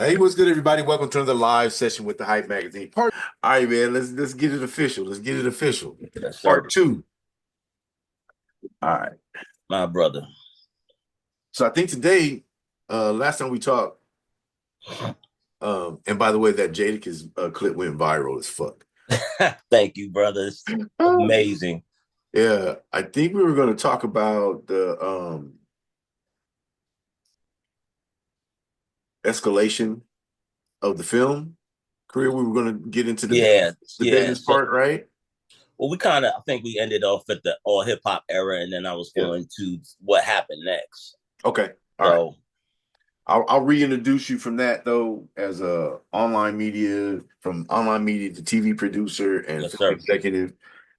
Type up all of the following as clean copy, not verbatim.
Hey, what's good, everybody? Welcome to the live session with the Hype Magazine. All right, man. Let's get it official. Let's get it official. Yes, sir. Part two. All right. My brother. So I think today, last time we talked, and by the way, that Jadakiss clip went viral as fuck. Thank you, brother. It's amazing. Yeah, I think we were going to talk about the escalation of the film career. We were going to get into Yeah, the yeah. business So, part, right? well, I think we ended off at the all hip hop era, and then I was Yeah. going to what happened next. Okay. All right. So, I'll reintroduce you from that though as a from online media to TV producer and yes, film sir. executive,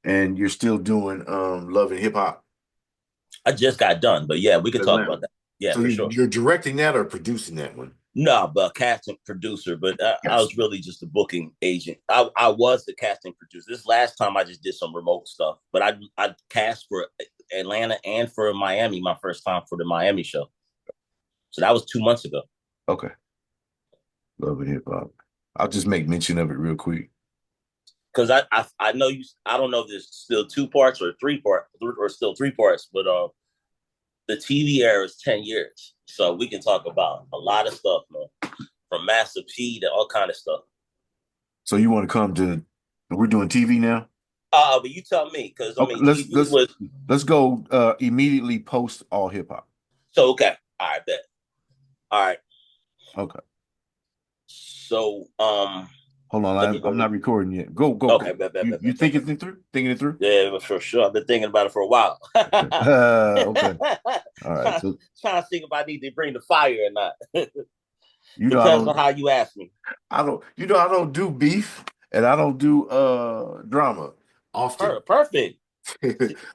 and you're still doing Love and Hip Hop I just got done, but yeah, we could talk Atlanta. about that. Yeah, So for sure. you're directing that or producing that one? No, but casting producer, but I Yes. was really just a booking agent. I was the casting producer. This last time I just did some remote stuff, but I cast for Atlanta and for Miami my first time for the Miami show. So that was 2 months ago. Okay. Love and Hip Hop. I'll just make mention of it real quick. Because I know you. I don't know if there's still two parts or three part or still three parts, but the TV era is 10 years, so we can talk about a lot of stuff, man, from Master P to all kind of stuff. So you want to come to? We're doing TV now. But you tell me, because I Okay. mean, TV was Let's go immediately post all hip hop. so okay. All right, bet. All right. Okay. So Hold on, let me I'm go. not recording yet. Go. Okay, bet, bet, You bet, you bet, bet. thinking it through? Thinking it through? Yeah, for sure. I've been thinking about it for a while. Okay. Okay. All right. trying, So trying to think if I need to bring the fire or not. you know I Depends on don't how you ask me. I don't do beef and I don't do drama often. Perfect.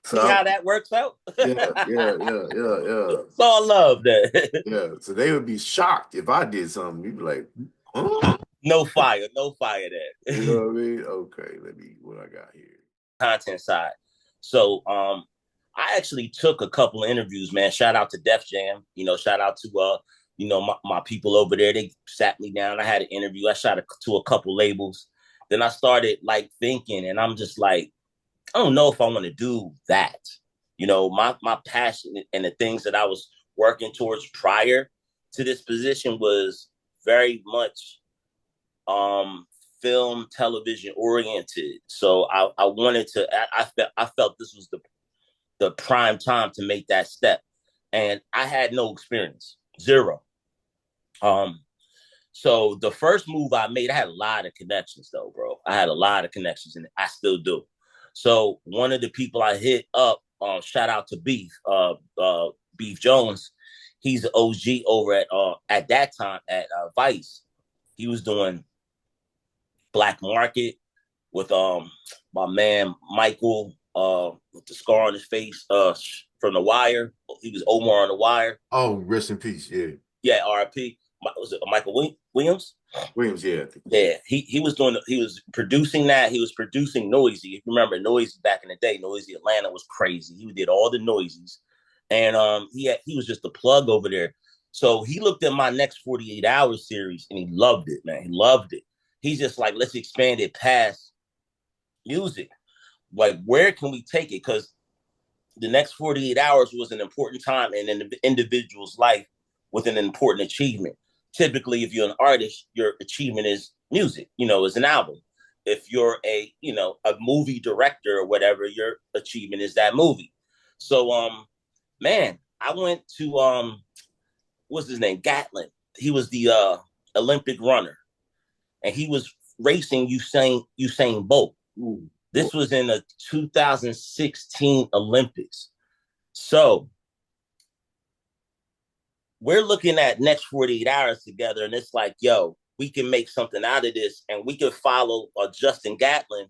So See how that works out? yeah. It's all love that. Yeah. So they would be shocked if I did something. You'd be like, huh? No fire, no fire You know there. what I mean? Okay, let me what I got here. Content side. So I actually took a couple of interviews, man. Shout out to Def Jam. Shout out to my people over there. They sat me down. I had an interview. I shot to a couple labels. Then I started like thinking, and I'm just like, I don't know if I want to do that. My passion and the things that I was working towards prior to this position was very much film, television oriented. So I wanted to. I felt this was the prime time to make that step, and I had no experience, zero. Um, so the first move I made, I had a lot of connections though, bro. I had a lot of connections, and I still do. So one of the people I hit up, shout out to Beef Jones. He's an OG over at that time at Vice. He was doing Black Market with my man Michael with the scar on his face from The Wire. He was Omar on The Wire. Oh, rest in peace. Yeah. Yeah, RIP. Was it Michael Williams? Williams, yeah. Yeah, he was producing that. He was producing Noisy. If you remember Noisy back in the day, Noisy Atlanta was crazy. He did all the Noisies. And he was just a plug over there. So he looked at my next 48 hours series and he loved it, man. He loved it. He's just like, let's expand it past music. Like, where can we take it? Because the next 48 hours was an important time in an individual's life with an important achievement. Typically, if you're an artist, your achievement is music, is an album. If you're a movie director or whatever, your achievement is that movie. So, man, I went to, what's his name? Gatlin. He was the Olympic runner and he was racing Usain Bolt. Ooh. This was in the 2016 Olympics. So we're looking at next 48 hours together, and it's like, yo, we can make something out of this, and we can follow Justin Gatlin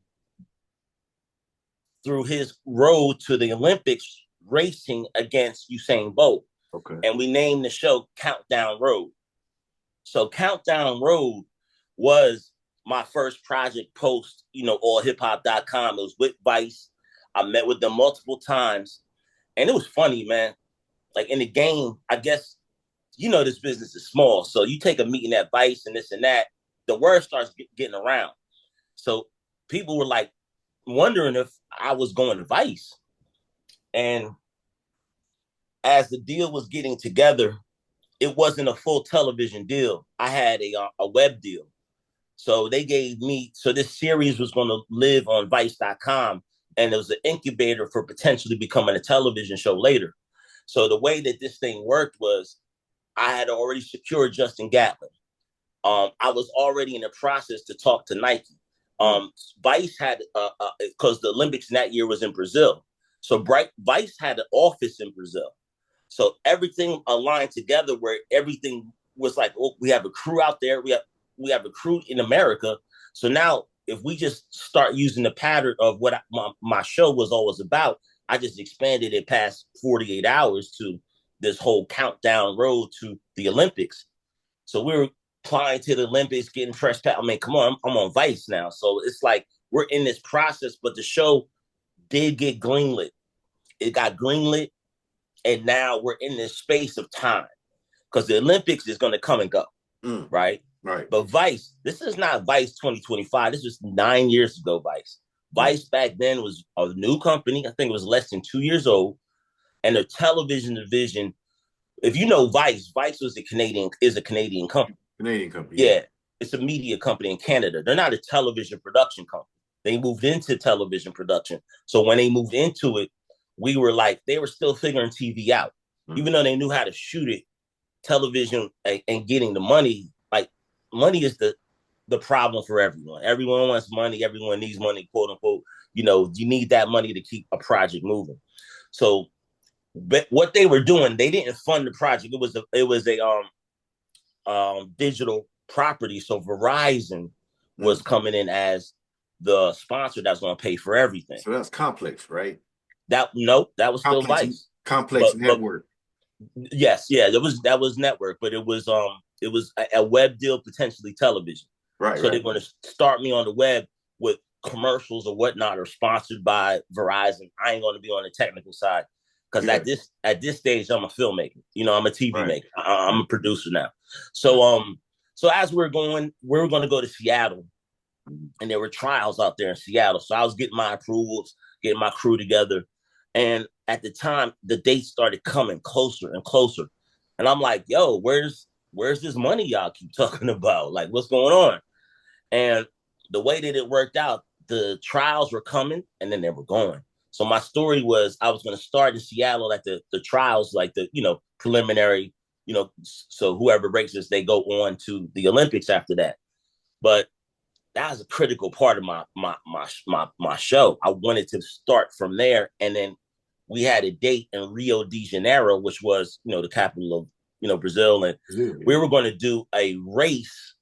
through his road to the Olympics racing against Usain Bolt. Okay. And we named the show Countdown Road. So Countdown Road was my first project post, allhiphop.com. It was with Vice. I met with them multiple times. And it was funny, man. Like in the game, I guess you know, this business is small. So you take a meeting at Vice and this and that, the word starts getting around. So people were like wondering if I was going to Vice. And as the deal was getting together, it wasn't a full television deal. I had a web deal. So they gave me, so this series was going to live on Vice.com, and it was an incubator for potentially becoming a television show later. So the way that this thing worked was I had already secured Justin Gatlin. I was already in the process to talk to Nike. Vice had, because the Olympics in that year was in Brazil. So Vice had an office in Brazil. So everything aligned together where everything was like, oh, we have a crew out there. We have a crew in America. So now if we just start using the pattern of what my show was always about, I just expanded it past 48 hours to this whole countdown road to the Olympics. So we were applying to the Olympics, getting fresh. I mean, come on, I'm on Vice now. So it's like we're in this process, but the show did get greenlit. It got greenlit, and now we're in this space of time because the Olympics is going to come and go, right? Right. But Vice, this is not Vice 2025. This was 9 years ago, Vice. Vice back then was a new company. I think it was less than 2 years old. And the television division, if you know Vice, Vice is a Canadian company. Canadian company. Yeah. It's a media company in Canada. They're not a television production company. They moved into television production. So when they moved into it, we were like, they were still figuring TV out. Even though they knew how to shoot it, television and getting the money, like money is the problem for everyone. Everyone wants money. Everyone needs money, quote unquote. You know, you need that money to keep a project moving. So but what they were doing, they didn't fund the project. It was a digital property. So Verizon was coming in as the sponsor that's going to pay for everything. So that's Complex, right? That was still Vice. Complex Network. Yes, yeah, that was network, but it was a web deal, potentially television. Right. So they're going to start me on the web with commercials or whatnot, or sponsored by Verizon. I ain't going to be on the technical side because at this stage I'm a filmmaker. You know, I'm a TV maker. I'm a producer now. So so as we were going to go to Seattle, and there were trials out there in Seattle. So I was getting my approvals, getting my crew together. And at the time, the dates started coming closer and closer. And I'm like, yo, where's this money y'all keep talking about? Like, what's going on? And the way that it worked out, the trials were coming and then they were going. So my story was I was going to start in Seattle at the trials, like the, you know, preliminary, you know, so whoever breaks this, they go on to the Olympics after that. But that was a critical part of my show. I wanted to start from there, and then we had a date in Rio de Janeiro, which was, you know, the capital of, you know, Brazil, and we were going to do a race.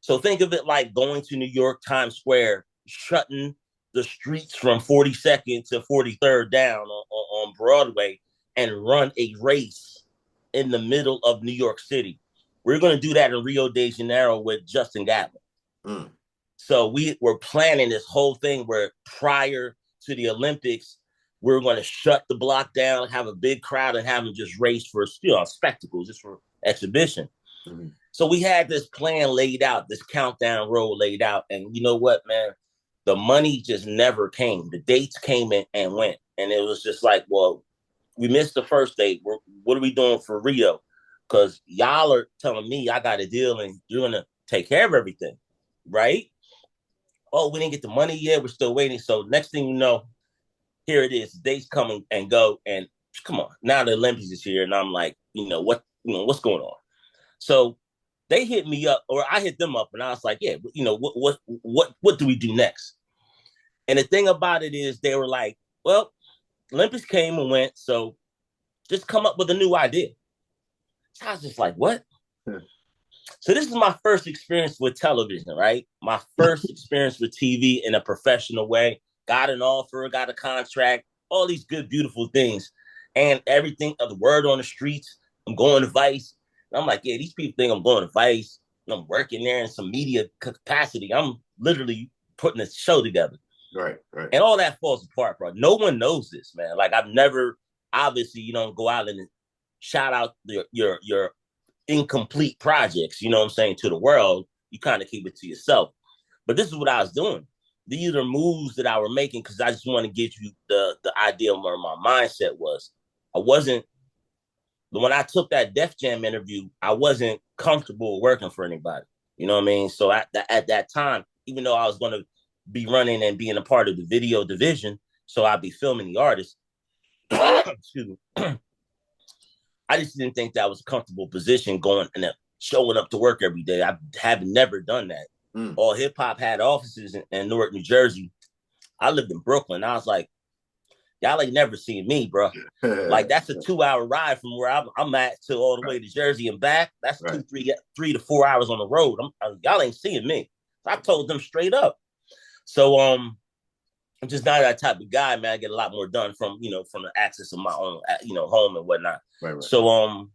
So think of it like going to New York Times Square, shutting the streets from 42nd to 43rd down on Broadway, and run a race in the middle of New York City. We're going to do that in Rio de Janeiro with Justin Gatlin. So we were planning this whole thing where prior to the Olympics, we were going to shut the block down, have a big crowd, and have them just race for, you know, spectacles, just for exhibition. So we had this plan laid out, this countdown road laid out. And you know what, man? The money just never came. The dates came in and went. And it was just like, well, we missed the first date. What are we doing for Rio? Because y'all are telling me I got a deal and you're going to take care of everything, right? Oh, we didn't get the money yet. We're still waiting. So next thing you know, here it is. Dates come and go. And come on, now the Olympics is here. And I'm like, what's going on? So they hit me up, or I hit them up, and I was like, yeah, what do we do next? And the thing about it is they were like, well, Olympics came and went. So just come up with a new idea. So I was just like, what? So this is my first experience with television, right? My first experience with TV in a professional way. Got an offer, got a contract, all these good, beautiful things. And everything, the word on the streets, I'm going to Vice. And I'm like, yeah, these people think I'm going to Vice. And I'm working there in some media capacity. I'm literally putting a show together. Right. And all that falls apart, bro. No one knows this, man. Like I've never, obviously, you don't go out and shout out your incomplete projects, you know what I'm saying, to the world, you kind of keep it to yourself. But this is what I was doing. These are moves that I were making because I just want to get you the idea of where my mindset was. I wasn't when I took that Def Jam interview, I wasn't comfortable working for anybody. You know what I mean? So at that time, even though I was going to be running and being a part of the video division, so I'd be filming the artists. Excuse me. I just didn't think that was a comfortable position going and showing up to work every day. I have never done that. All hip hop had offices in Newark, New Jersey. I lived in Brooklyn. I was like, y'all ain't never seen me, bro. Like that's a 2-hour ride from where I'm at to all the way to Jersey and back. That's 3 to 4 hours on the road. Y'all ain't seeing me. So I told them straight up. So I'm just not that type of guy, man. I get a lot more done from from the access of my own home and whatnot. Right. So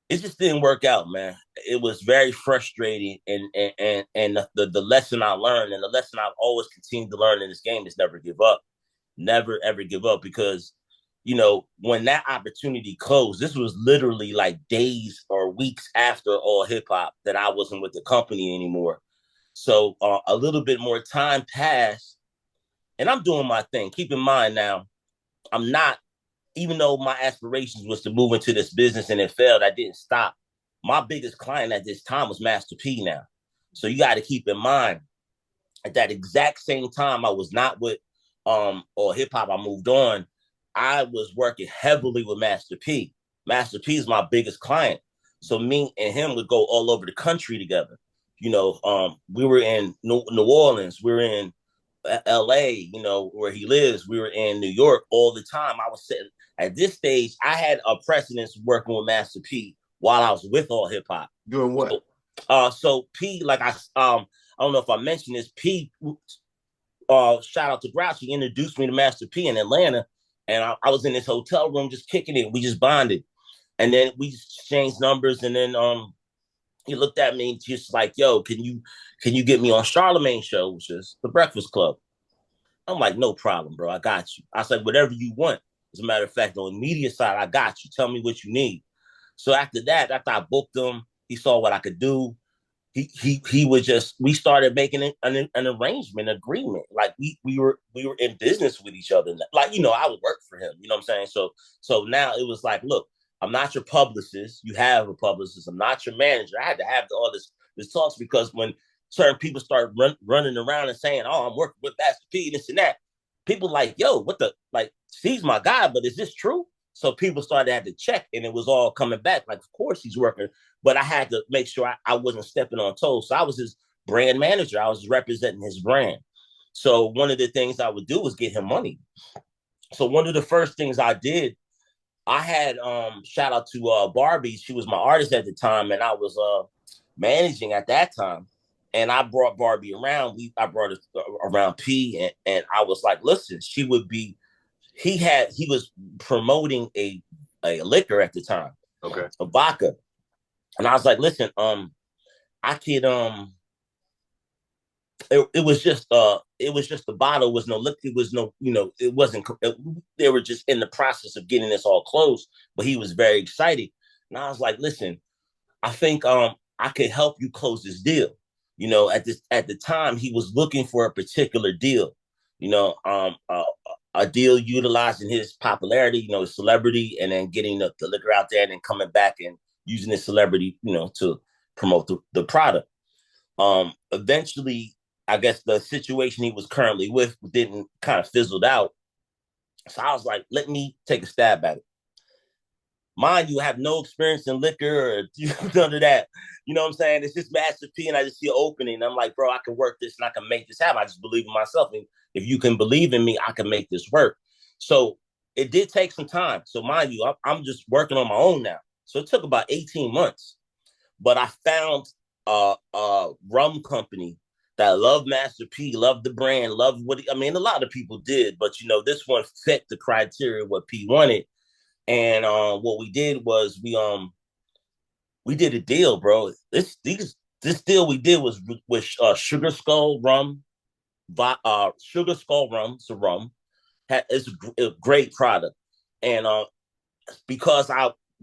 it just didn't work out, man. It was very frustrating, and the lesson I learned, and the lesson I've always continued to learn in this game is never give up. Never ever give up, because when that opportunity closed, this was literally like days or weeks after All Hip Hop that I wasn't with the company anymore. So a little bit more time passed, and I'm doing my thing. Keep in mind now, I'm not, even though my aspirations was to move into this business and it failed, I didn't stop. My biggest client at this time was Master P now. So you got to keep in mind, at that exact same time, I was not with or hip hop, I moved on. I was working heavily with Master P. Master P is my biggest client. So me and him would go all over the country together. We were in New Orleans, we were in LA, where he lives. We were in New York all the time. I was sitting at this stage. I had a precedence working with Master P while I was with All Hip Hop. Doing what? So P, like I don't know if I mentioned this. P, shout out to Grouch. He introduced me to Master P in Atlanta, and I was in this hotel room just kicking it. We just bonded, and then we just exchanged numbers, and then he looked at me just like, "Yo, can you get me on Charlemagne's show, which is the Breakfast Club?" I'm like, "No problem, bro. I got you." I said, "Whatever you want." As a matter of fact, on the media side, I got you. Tell me what you need. So after that, after I booked him, he saw what I could do. He was just, we started making an arrangement, agreement. Like we were in business with each other. Like, I would work for him. You know what I'm saying? So now it was like, look, I'm not your publicist. You have a publicist. I'm not your manager. I had to have all this talks, because when certain people start running around and saying, "Oh, I'm working with Master P, this and that," people like, "Yo, what the, like, he's my guy, but is this true?" So people started to have to check, and it was all coming back. Like, of course he's working, but I had to make sure I wasn't stepping on toes. So I was his brand manager. I was representing his brand. So one of the things I would do was get him money. So one of the first things I did, I had shout out to Barbie. She was my artist at the time, and I was managing at that time. And I brought Barbie around. I brought her around P, and I was like, listen, she would be. He was promoting a liquor at the time, okay, a vodka, and I was like, listen, I could it was just the bottle, was no liquor, it was no, it wasn't, they were just in the process of getting this all closed, but he was very excited, and I was like, listen, I think I could help you close this deal. At the time he was looking for a particular deal, a deal utilizing his popularity, his celebrity, and then getting the liquor out there, and then coming back and using his celebrity, to promote the product. Eventually, I guess the situation he was currently with didn't, kind of fizzled out. So I was like, let me take a stab at it. Mind you, have no experience in liquor or none of that. You know what I'm saying? It's just Master P, and I just see an opening. I'm like, bro, I can work this and I can make this happen. I just believe in myself. And if you can believe in me, I can make this work. So it did take some time. So mind you, I'm just working on my own now. So it took about 18 months. But I found a rum company that loved Master P, loved the brand, loved a lot of people did, but this one fit the criteria of what P wanted. And what we did was we did a deal, bro. This deal we did was with Sugar Skull rum, Sugar Skull rum. It's a rum. It's a great product, and because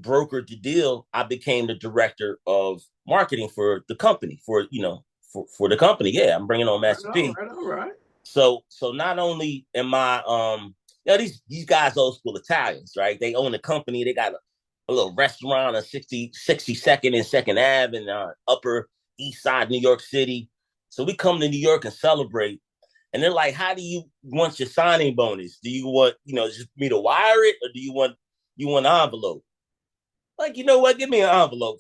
brokered the deal, I became the director of marketing for the company, for the company. Yeah, I'm bringing on Master P. All right. So not only am I these guys old school Italians, right? They own a company. They got a little restaurant on 62nd and 2nd Ave in Upper East Side, New York City. So we come to New York and celebrate. And they're like, how do you want your signing bonus? Do you want, just me to wire it, or do you want an envelope? Like, you know what? Give me an envelope.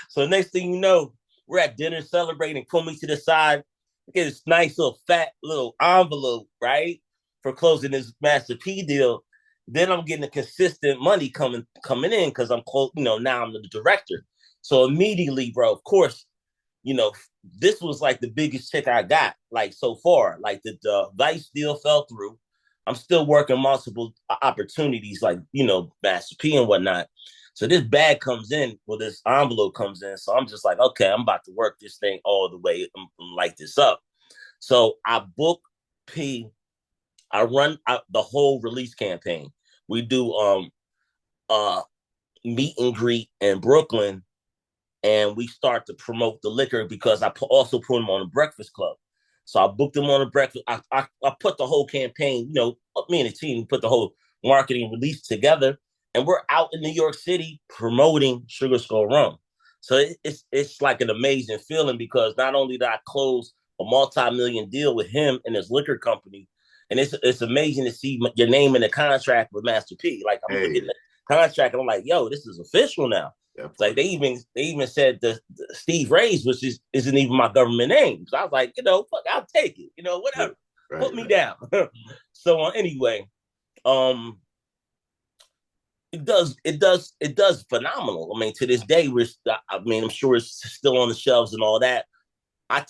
So next thing you know, we're at dinner celebrating, pull me to the side, get this nice little fat little envelope, right? For closing this Master P deal. Then I'm getting a consistent money coming in because I'm close, now I'm the director. So immediately, bro, of course, this was like the biggest check I got, like so far. Like the Vice deal fell through. I'm still working multiple opportunities, like, Master P and whatnot. So this bag comes in, well, this envelope comes in. So I'm just like, okay, I'm about to work this thing all the way, light this up. So I book P. I run the whole release campaign. We do meet and greet in Brooklyn, and we start to promote the liquor because I also put him on the Breakfast Club. So I booked him on the Breakfast. I put the whole campaign, me and the team put the whole marketing release together, and we're out in New York City promoting Sugar Skull Rum. So it's like an amazing feeling because not only did I close a multi-million deal with him and his liquor company, and it's amazing to see your name in the contract with Master P. Like I'm looking at the contract, and I'm like, yo, this is official now. It's like they even said the Steve Raze, which isn't even my government name. So I was like, fuck, I'll take it. Whatever. Right, put me down. So anyway, it does phenomenal. I mean, to this day, I'm sure it's still on the shelves and all that. I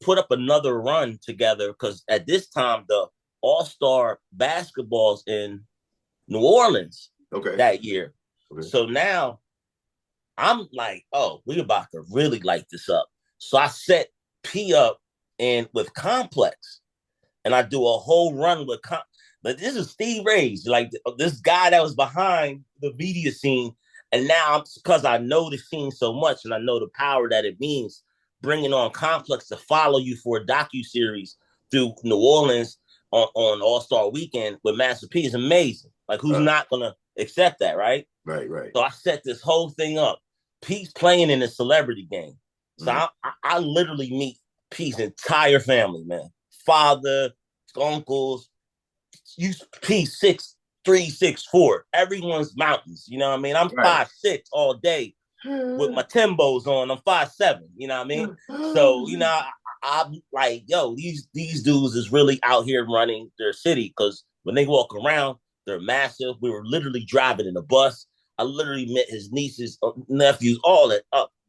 put up another run together because at this time the All-Star basketball's in New Orleans that year. Okay. So now I'm like, oh, we about to really light this up. So I set P up and with Complex, and I do a whole run with but this is Steve Raze, like this guy that was behind the media scene. And now, because I know the scene so much and I know the power that it means, bringing on Complex to follow you for a docuseries through New Orleans on All-Star Weekend with Master P is amazing. Like, who's not going to accept that, right? Right. So I set this whole thing up. P's playing in a celebrity game. So I literally meet P's entire family, man. Father, uncles, P 6'3", 6'4". Everyone's mountains. You know what I mean? I'm 5'6" all day with my Timbos on. I'm 5'7". You know what I mean? So, I'm like, yo, these dudes is really out here running their city because when they walk around, they're massive. We were literally driving in a bus. I literally met his nieces, nephews, all that.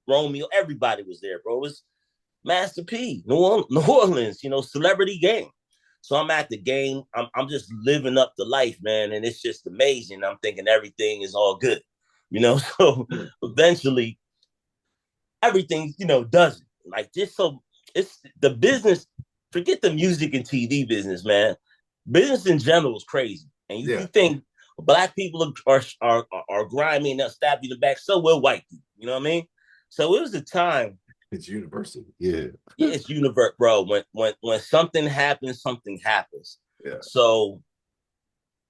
Romeo, everybody was there, bro. It was Master P, New Orleans, celebrity game. So I'm at the game. I'm just living up the life, man, and it's just amazing. I'm thinking everything is all good, So eventually, everything, doesn't like this. So it's the business. Forget the music and TV business, man. Business in general is crazy, and you think Black people are grimy and they'll stab you in the back. So will white people. You know what I mean? So it was a time. It's universal. Yeah, it's universal, bro. When something happens, something happens. Yeah. So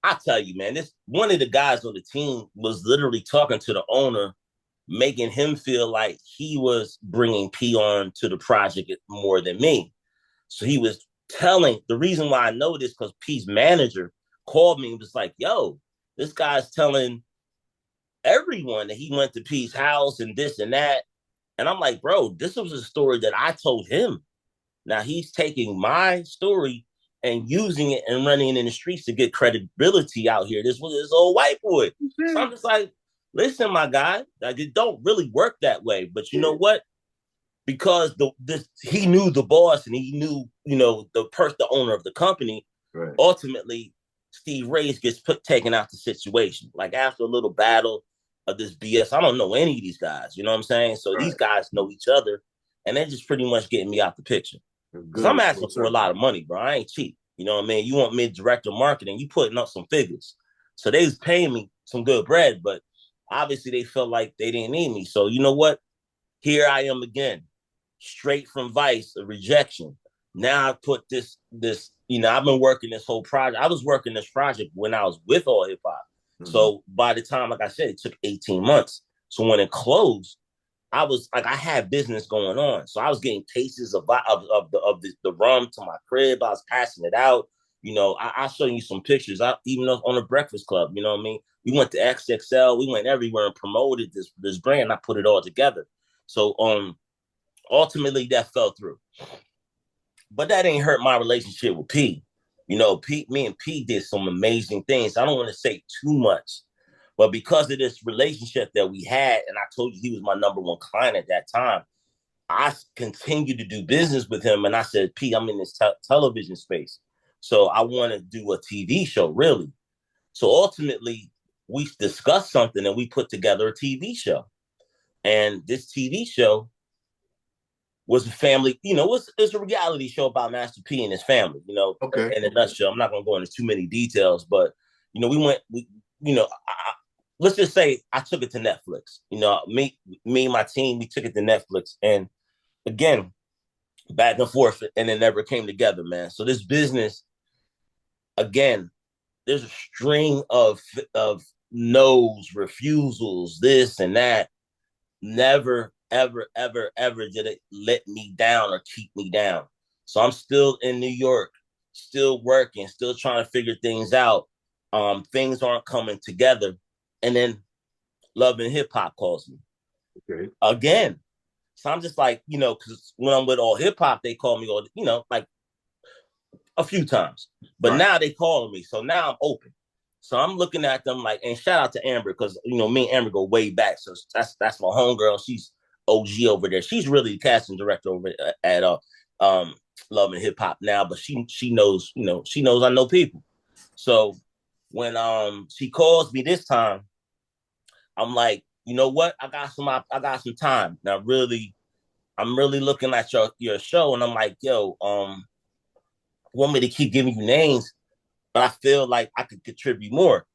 I tell you, man, this one of the guys on the team was literally talking to the owner, making him feel like he was bringing P on to the project more than me. So he was telling the reason why I know this because P's manager called me and was like, yo, this guy's telling everyone that he went to P's house and this and that. And I'm like, bro, this was a story that I told him. Now he's taking my story and using it and running it in the streets to get credibility out here. This was this old white boy. Mm-hmm. So I'm just like, listen, my guy, like, it don't really work that way. But you know what? Because he knew the boss and he knew, the owner of the company. Right. Ultimately, Steve Raze gets taken out the situation. Like after a little battle of this BS, I don't know any of these guys. You know what I'm saying? So these guys know each other, and they're just pretty much getting me out the picture. Because I'm asking for a lot of money, bro. I ain't cheap. You know what I mean? You want me director of marketing, you putting up some figures. So they was paying me some good bread, but obviously they felt like they didn't need me. So you know what? Here I am again, straight from Vice, a rejection. Now I put this, I've been working this whole project. I was working this project when I was with All Hip Hop. So by the time, like I said, it took 18 months. So when it closed, I was like, I had business going on. So I was getting cases of the rum to my crib. I was passing it out. I'll show you some pictures. Even on the Breakfast Club, you know what I mean? We went to XXL, we went everywhere and promoted this brand. I put it all together. So ultimately that fell through. But that ain't hurt my relationship with P. Me and P did some amazing things. I don't want to say too much, but because of this relationship that we had, and I told you he was my number one client at that time, I continued to do business with him. And I said, P, I'm in this television space. So I want to do a TV show, really. So ultimately, we discussed something and we put together a TV show. And this TV show was a family, it's a reality show about Master P and his family, Okay. in a nutshell. I'm not going to go into too many details, but, let's just say I took it to Netflix. Me and my team, we took it to Netflix. And again, back and forth, and it never came together, man. So this business, again, there's a string of no's, refusals, this and that. Never, ever, ever, ever did it let me down or keep me down. So I'm still in New York, still working, still trying to figure things out. Things aren't coming together. And then Love and Hip Hop calls me. Okay. Again. So I'm just like, because when I'm with All Hip Hop, they call me like a few times. But now they calling me. So now I'm open. So I'm looking at them like, and shout out to Amber, because me and Amber go way back. So that's my homegirl. She's OG over there. She's really the casting director over at Love and Hip Hop now, but she knows, she knows I know people. So when she calls me this time, I'm like, you know what? I got some time. Now I'm really looking at your show, and I'm like, yo, want me to keep giving you names, but I feel like I could contribute more.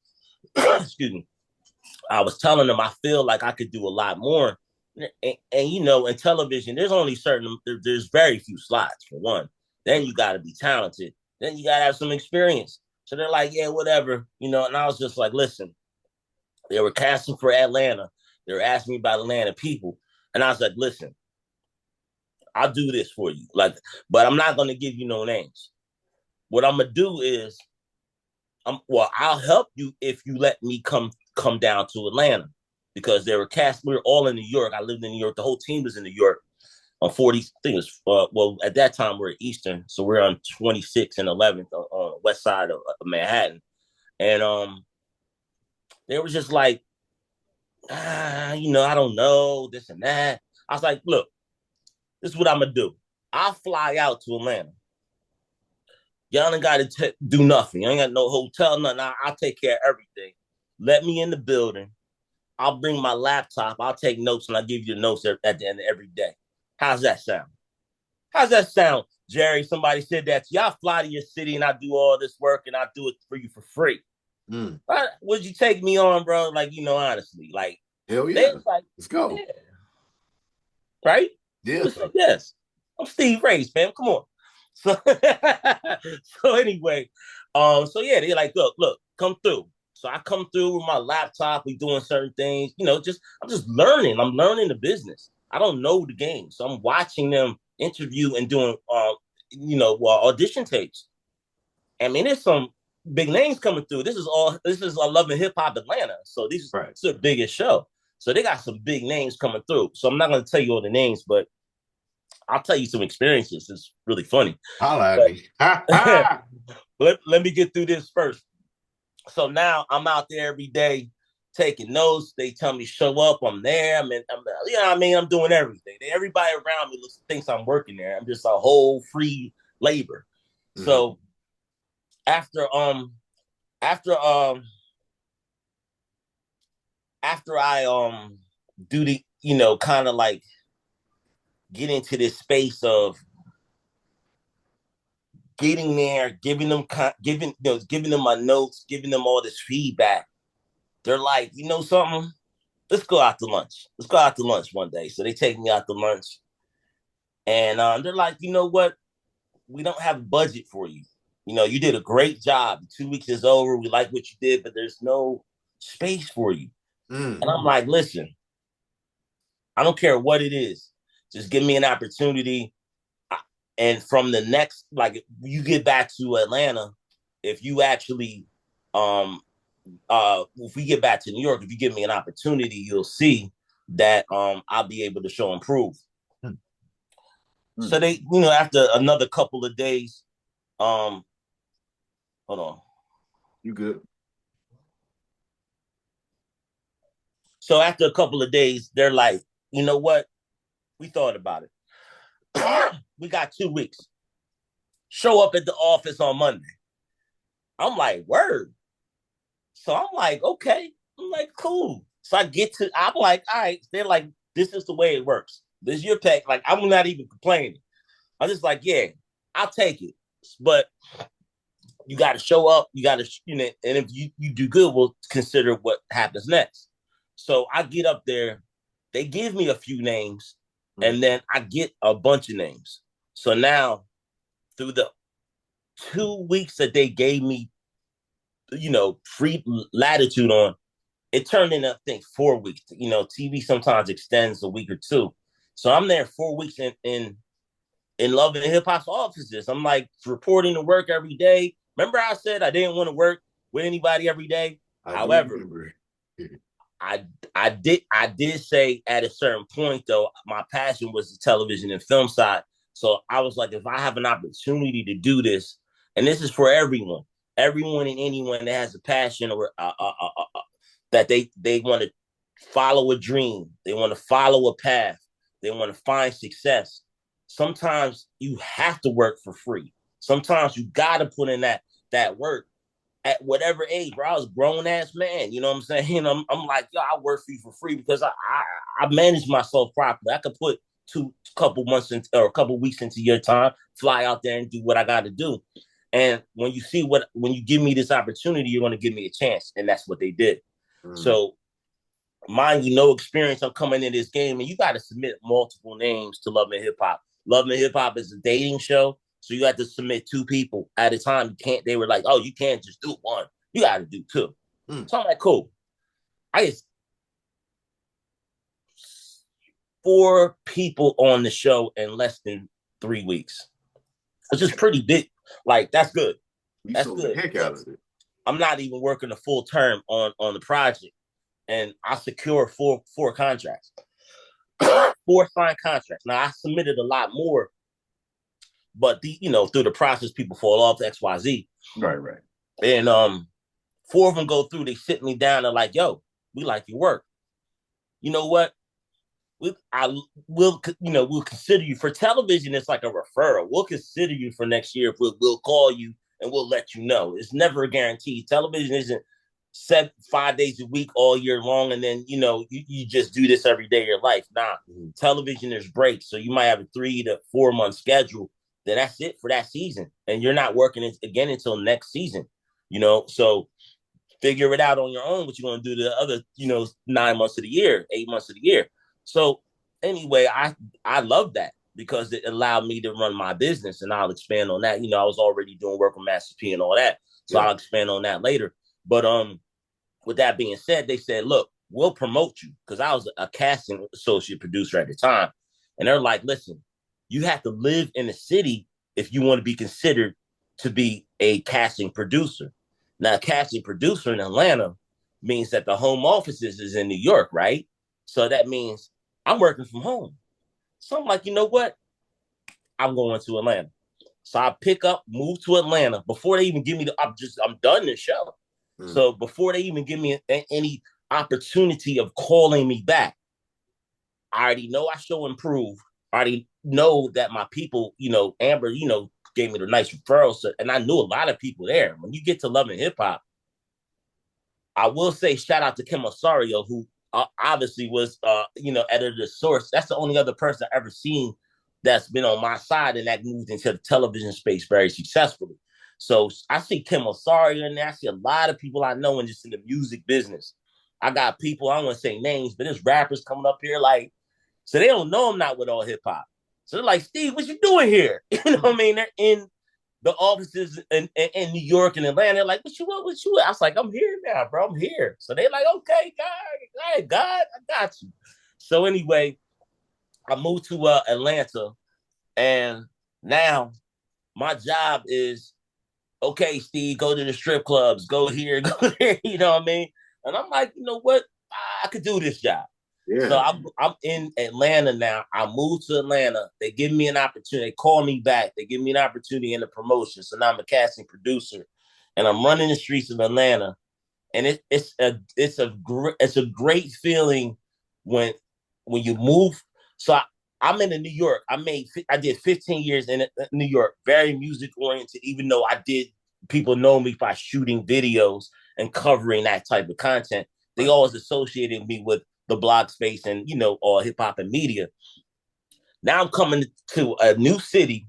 Excuse me. I was telling them I feel like I could do a lot more. And in television, there's very few slots for one. Then you got to be talented. Then you got to have some experience. So they're like, yeah, whatever, and I was just like, listen, they were casting for Atlanta. They were asking me about Atlanta people. And I was like, listen, I'll do this for you. But I'm not going to give you no names. What I'm going to do is, I'll help you if you let me come down to Atlanta, because they were cast. We were all in New York. I lived in New York. The whole team was in New York on 40. I think it was, at that time we're at Eastern. So we're on 26 and 11th on the west side of Manhattan. And they were just like, I don't know, this and that. I was like, look, this is what I'm going to do. I'll fly out to Atlanta. Y'all ain't got to do nothing. You ain't got no hotel, nothing. I'll take care of everything. Let me in the building. I'll bring my laptop. I'll take notes, and I'll give you the notes at the end of every day. How's that sound? How's that sound, Jerry? Somebody said that to you. I'll fly to your city, and I'll do all this work, and I'll do it for you for free. Would you take me on, bro? Honestly, hell yeah. Like, let's go. Yeah. Right? Yeah. Yes. I'm Steve Raze, fam. Come on. So, so anyway, so yeah, they're like, look, come through. So I come through with my laptop. We doing certain things, I'm just learning. I'm learning the business. I don't know the game, so I'm watching them interview and doing, audition tapes. I mean, there's some big names coming through. This is Love and Hip Hop Atlanta. So this is the biggest show. So they got some big names coming through. So I'm not going to tell you all the names, but I'll tell you some experiences. It's really funny. Holla at me. Let me get through this first. So now I'm out there every day taking notes. They tell me show up. I'm there. I'm doing everything. Everybody around me thinks I'm working there. I'm just a whole free labor. Mm-hmm. So after I do the kind of like get into this space of getting there, giving them my notes, giving them all this feedback. They're like, something? let's go out to lunch. Let's go out to lunch one day. So they take me out to lunch, and they're like, you know what? We don't have a budget for you. You know, you did a great job. 2 weeks is over. We like what you did, but there's no space for you. And I'm like, listen, I don't care what it is. Just give me an opportunity. And from the next, like, you get back to Atlanta, if you actually, if we get back to New York, if you give me an opportunity, you'll see that I'll be able to show and prove. So they, after another couple of days, hold on. You good? So after a couple of days, they're like, you know what? We thought about it. We got 2 weeks. Show up at the office on Monday. I'm like, word. So I'm like, okay. I'm like, cool. So I'm like, all right. They're like, this is the way it works. This is your pay. Like, I'm not even complaining. I'm just like, yeah, I'll take it. But you got to show up. You got to, and if you do good, we'll consider what happens next. So I get up there. They give me a few names, and then I get a bunch of names. So now, through the 2 weeks that they gave me, free latitude on, it turned into, I think, 4 weeks. TV sometimes extends a week or two. So I'm there 4 weeks in Love and Hip Hop's offices. I'm like reporting to work every day. Remember I said I didn't want to work with anybody every day? However, I did say at a certain point, though, my passion was the television and film side. So I was like, if I have an opportunity to do this, and this is for everyone and anyone that has a passion or that they want to follow a dream, they want to follow a path, they want to find success. Sometimes you have to work for free. Sometimes you got to put in that work at whatever age, bro. I was a grown ass man. You know what I'm saying? I'm like, yo, I work for you for free because I manage myself properly. I could put couple months or a couple weeks into your time, fly out there and do what I got to do. And when you give me this opportunity, you're going to give me a chance, and that's what they did. So, mind you, no experience. I'm coming in this game, and you got to submit multiple names to Love and Hip Hop. Love and Hip Hop is a dating show. So you have to submit 2 people at a time. You can't. They were like, "Oh, you can't just do one. You got to do 2." So I'm like, "Cool." I get 4 people on the show in less than 3 weeks, which is pretty big. Like that's good. That's good. Heck out of it. I'm not even working a full term on the project, and I secure four contracts, 4 signed contracts. Now I submitted a lot more. But through the process, people fall off to XYZ. Right. And 4 of them go through, they sit me down, they're like, yo, we like your work. You know what? We'll consider you for television. It's like a referral. We'll consider you for next year. We'll call you and we'll let you know. It's never a guarantee. Television isn't 5 days a week all year long, and then you just do this every day of your life. Nah, television, there's breaks, so you might have a 3 to 4 month schedule. Then that's it for that season, and you're not working again until next season. So figure it out on your own what you're going to do the other 9 months of the year, 8 months of the year. So anyway, I love that because it allowed me to run my business, and I'll expand on that. I was already doing work with Master P and all that, so I'll expand on that later. But with that being said, they said, look, we'll promote you, because I was a casting associate producer at the time. And they're like, listen, you have to live in the city if you want to be considered to be a casting producer. Now, a casting producer in Atlanta means that the home offices is in New York, right? So that means I'm working from home. So I'm like, you know what? I'm going to Atlanta. So I move to Atlanta before they even give me I'm done this show. So before they even give me any opportunity of calling me back, I already know I show improve. I already know that my people, Amber, gave me the nice referrals. And I knew a lot of people there. When you get to Love and Hip Hop, I will say shout out to Kim Osario, who obviously was, editor of Source. That's the only other person I've ever seen that's been on my side and that moved into the television space very successfully. So I see Kim Osario in there. I see a lot of people I know in just in the music business. I got people, I don't want to say names, but there's rappers coming up here like, so they don't know I'm not with all hip hop. So they're like, Steve, what you doing here? You know what I mean? They're in the offices in New York and Atlanta. They're like, what you want? What you want? I was like, I'm here now, bro. I'm here. So they're like, okay, God, I got you. So anyway, I moved to Atlanta, and now my job is okay, Steve, go to the strip clubs, go here, go there. You know what I mean? And I'm like, you know what? I could do this job. So Yeah. I'm in Atlanta now. I moved to Atlanta. They give me an opportunity. They call me back. They give me an opportunity in the promotion. So now I'm a casting producer, and I'm running the streets of Atlanta. And it's a great feeling when you move. So I'm in New York. I did 15 years in New York, very music oriented. Even though people know me by shooting videos and covering that type of content. They always associated me with the blog space and all hip hop and media. Now I'm coming to a new city,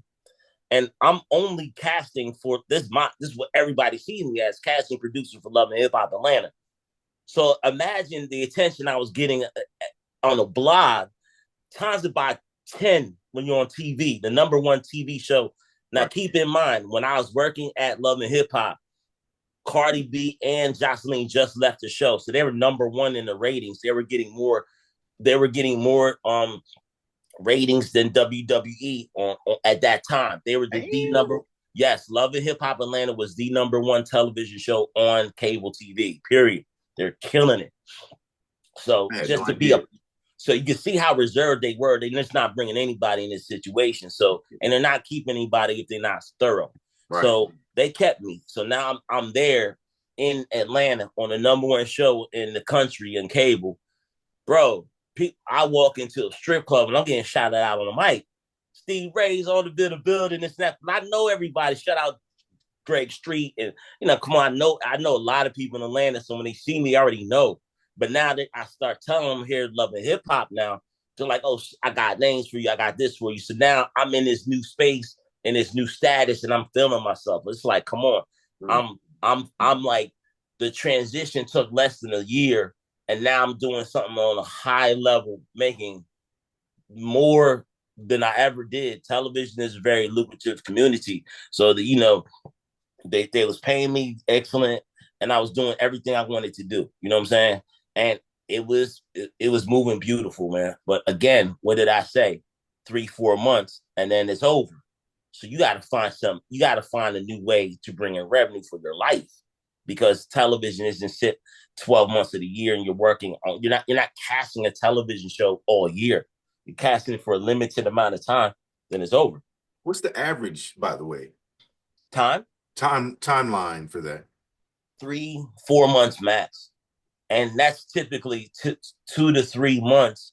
and I'm only casting for this. This is what everybody sees me as, casting producer for Love and Hip Hop Atlanta. So imagine the attention I was getting on a blog, times it by 10 when you're on TV, the number one TV show. Now, keep in mind, when I was working at Love and Hip Hop, Cardi B and Jocelyn just left the show, so they were number one in the ratings. They were getting more. Ratings than WWE at that time. They were the number. Yes, Love and Hip Hop Atlanta was the number one television show on cable TV. Period. They're killing it. So so you can see how reserved they were. They're just not bringing anybody in this situation. So, and they're not keeping anybody if they're not thorough. Right. So they kept me. So now I'm there in Atlanta on the number one show in the country in cable, bro. I walk into a strip club and I'm getting shouted out on the mic. Steve Raze on the building. It's that I know everybody. Shout out Greg Street, and come on, I know a lot of people in Atlanta. So when they see me, I already know. But now that I start telling them here, loving hip hop now, they're like, "Oh, I got names for you. I got this for you." So now I'm in this new space and this new status, and I'm feeling myself. It's like, come on, I'm like, the transition took less than a year, and now I'm doing something on a high level, making more than I ever did. Television is a very lucrative community, so they was paying me excellent, and I was doing everything I wanted to do. You know what I'm saying? And it was moving beautiful, man. But again, what did I say? 3-4 months, and then it's over. So you got to find you got to find a new way to bring in revenue for your life, because television isn't sit 12 months of the year and you're working on. You're not casting a television show all year. You're casting it for a limited amount of time, then it's over. What's the average, by the way? Timeline for that? 3-4 months max. And that's typically 2 to 3 months.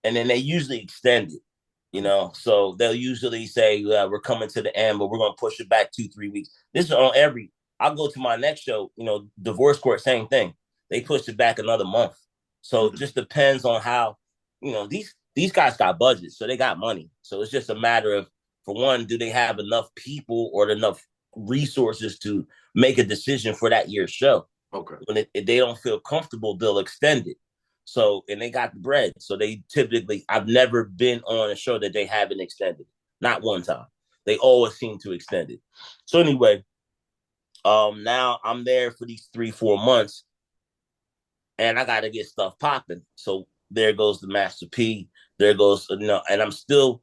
And then they usually extend it, So they'll usually say, we're coming to the end, but we're going to push it back 2-3 weeks. This is on I'll go to my next show, divorce court, same thing. They pushed it back another month. So it just depends on how, these guys got budgets, so they got money. So it's just a matter of, for one, do they have enough people or enough resources to make a decision for that year's show? Okay. If they don't feel comfortable, they'll extend it. So, and they got the bread. So they typically, I've never been on a show that they haven't extended. Not one time. They always seem to extend it. So anyway, now I'm there for these 3-4 months, and I got to get stuff popping. So there goes the Master P. There goes, and I'm still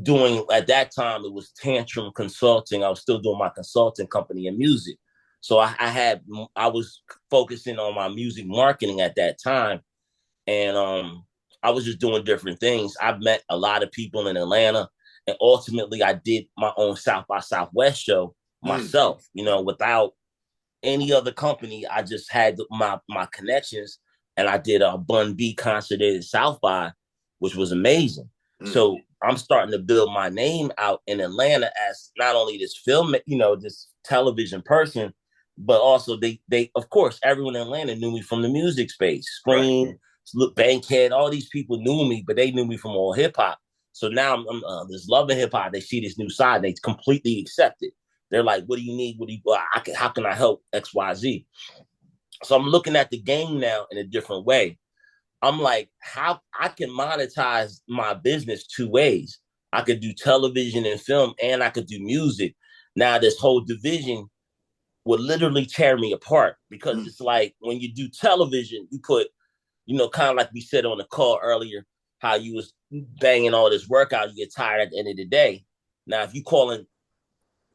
doing, at that time, it was Tantrum Consulting. I was still doing my consulting company in music. So I was focusing on my music marketing at that time. And I was just doing different things. I've met a lot of people in Atlanta. And ultimately, I did my own South by Southwest show myself, without any other company. I just had my connections. And I did a Bun B concert at South by, which was amazing. So I'm starting to build my name out in Atlanta as not only this film, this television person, but also they of course, everyone in Atlanta knew me from the music space. Scream, Bankhead, all these people knew me, but they knew me from all hip hop. So now I'm this Love and Hip Hop. They see this new side, they completely accept it. They're like, "What do you need? How can I help X, Y, Z?" So I'm looking at the game now in a different way. I'm like, how I can monetize my business two ways. I could do television and film, and I could do music. Now, this whole division would literally tear me apart because Mm. it's like when you do television, you put, kind of like we said on the call earlier, how you was banging all this workout, you get tired at the end of the day. Now, if you calling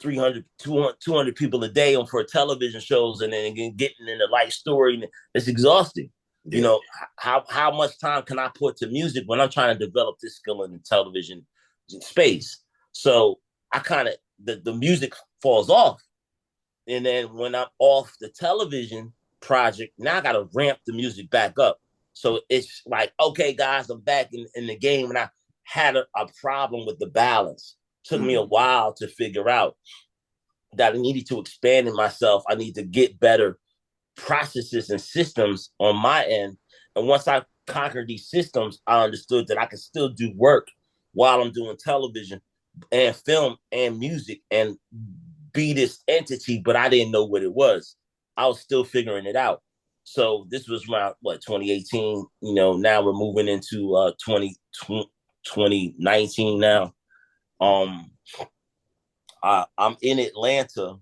300, 200 people a day on for television shows and then getting in the life story, it's exhausting. Yeah. How much time can I put to music when I'm trying to develop this skill in the television space? So I kind of the music falls off, and then when I'm off the television project, now I got to ramp the music back up. So it's like, okay, guys, I'm back in the game, and I had a problem with the balance. Took me a while to figure out that I needed to expand in myself. I need to get better processes and systems on my end. And once I conquered these systems, I understood that I could still do work while I'm doing television and film and music and be this entity, but I didn't know what it was. I was still figuring it out. So this was around 2018. Now we're moving into 2019 now. I'm in Atlanta,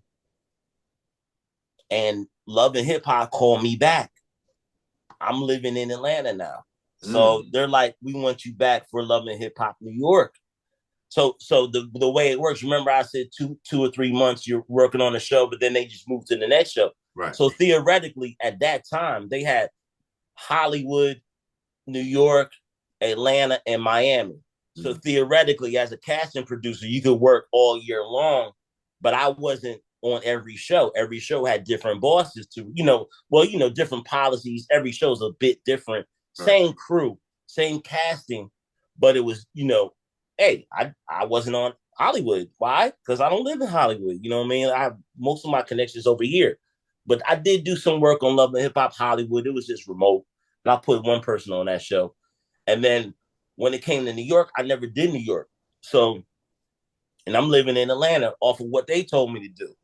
and Love and Hip Hop called me back. I'm living in Atlanta now. So they're like, we want you back for Love and Hip Hop New York. So the way it works, remember I said 2 or 3 months you're working on a show, but then they just moved to the next show. Right. So theoretically, at that time, they had Hollywood, New York, Atlanta, and Miami. So theoretically, as a casting producer, you could work all year long, but I wasn't on every show. Every show had different bosses to, different policies. Every show's a bit different. Right. Same crew, same casting, but it was, hey, I wasn't on Hollywood. Why? Because I don't live in Hollywood. You know what I mean? I have most of my connections over here. But I did do some work on Love and Hip Hop Hollywood. It was just remote. And I put one person on that show. And then when it came to New York, I never did New York. So, and I'm living in Atlanta off of what they told me to do.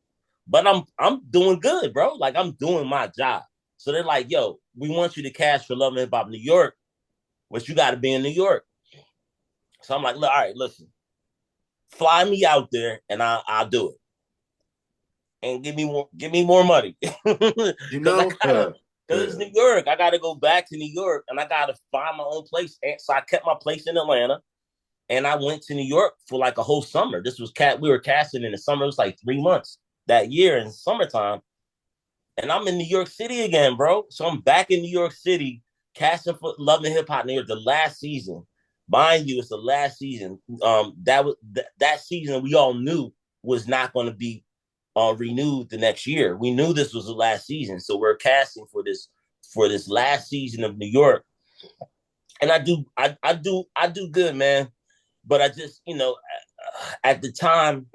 But I'm doing good, bro. Like I'm doing my job. So they're like, yo, we want you to cast for Love and Hip Hop New York, but you got to be in New York. So I'm like, all right, listen, fly me out there and I'll do it. And give me more money. Because it's New York. I gotta go back to New York and I gotta find my own place. And so I kept my place in Atlanta and I went to New York for like a whole summer. We were casting in the summer. It was like 3 months that year in summertime. And I'm in New York City again, bro. So I'm back in New York City casting for Love and Hip Hop New York the last season. Mind you, it's the last season. That season we all knew was not going to be renewed the next year. We knew this was the last season, so we're casting for this last season of New York. And I do good, man. But I just, at the time,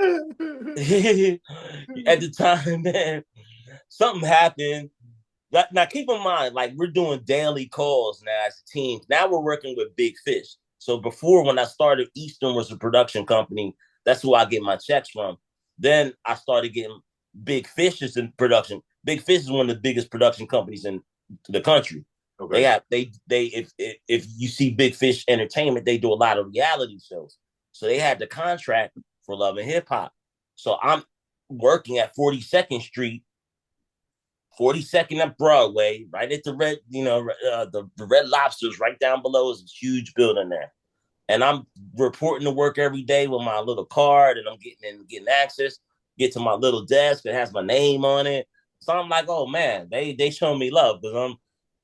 man, something happened. Now, keep in mind, like we're doing daily calls now as a team. Now we're working with Big Fish. So before, when I started, Eastern was a production company. That's who I get my checks from. Then I started getting Big Fish's in production. Big Fish is one of the biggest production companies in the country. Okay. If you see Big Fish Entertainment, they do a lot of reality shows. So they had the contract for Love and Hip Hop. So I'm working at 42nd Street, 42nd at Broadway, right at the Red, the Red Lobster's right down below is a huge building there. And I'm reporting to work every day with my little card, and I'm getting access, get to my little desk. It has my name on it. So I'm like, oh man, they show me love because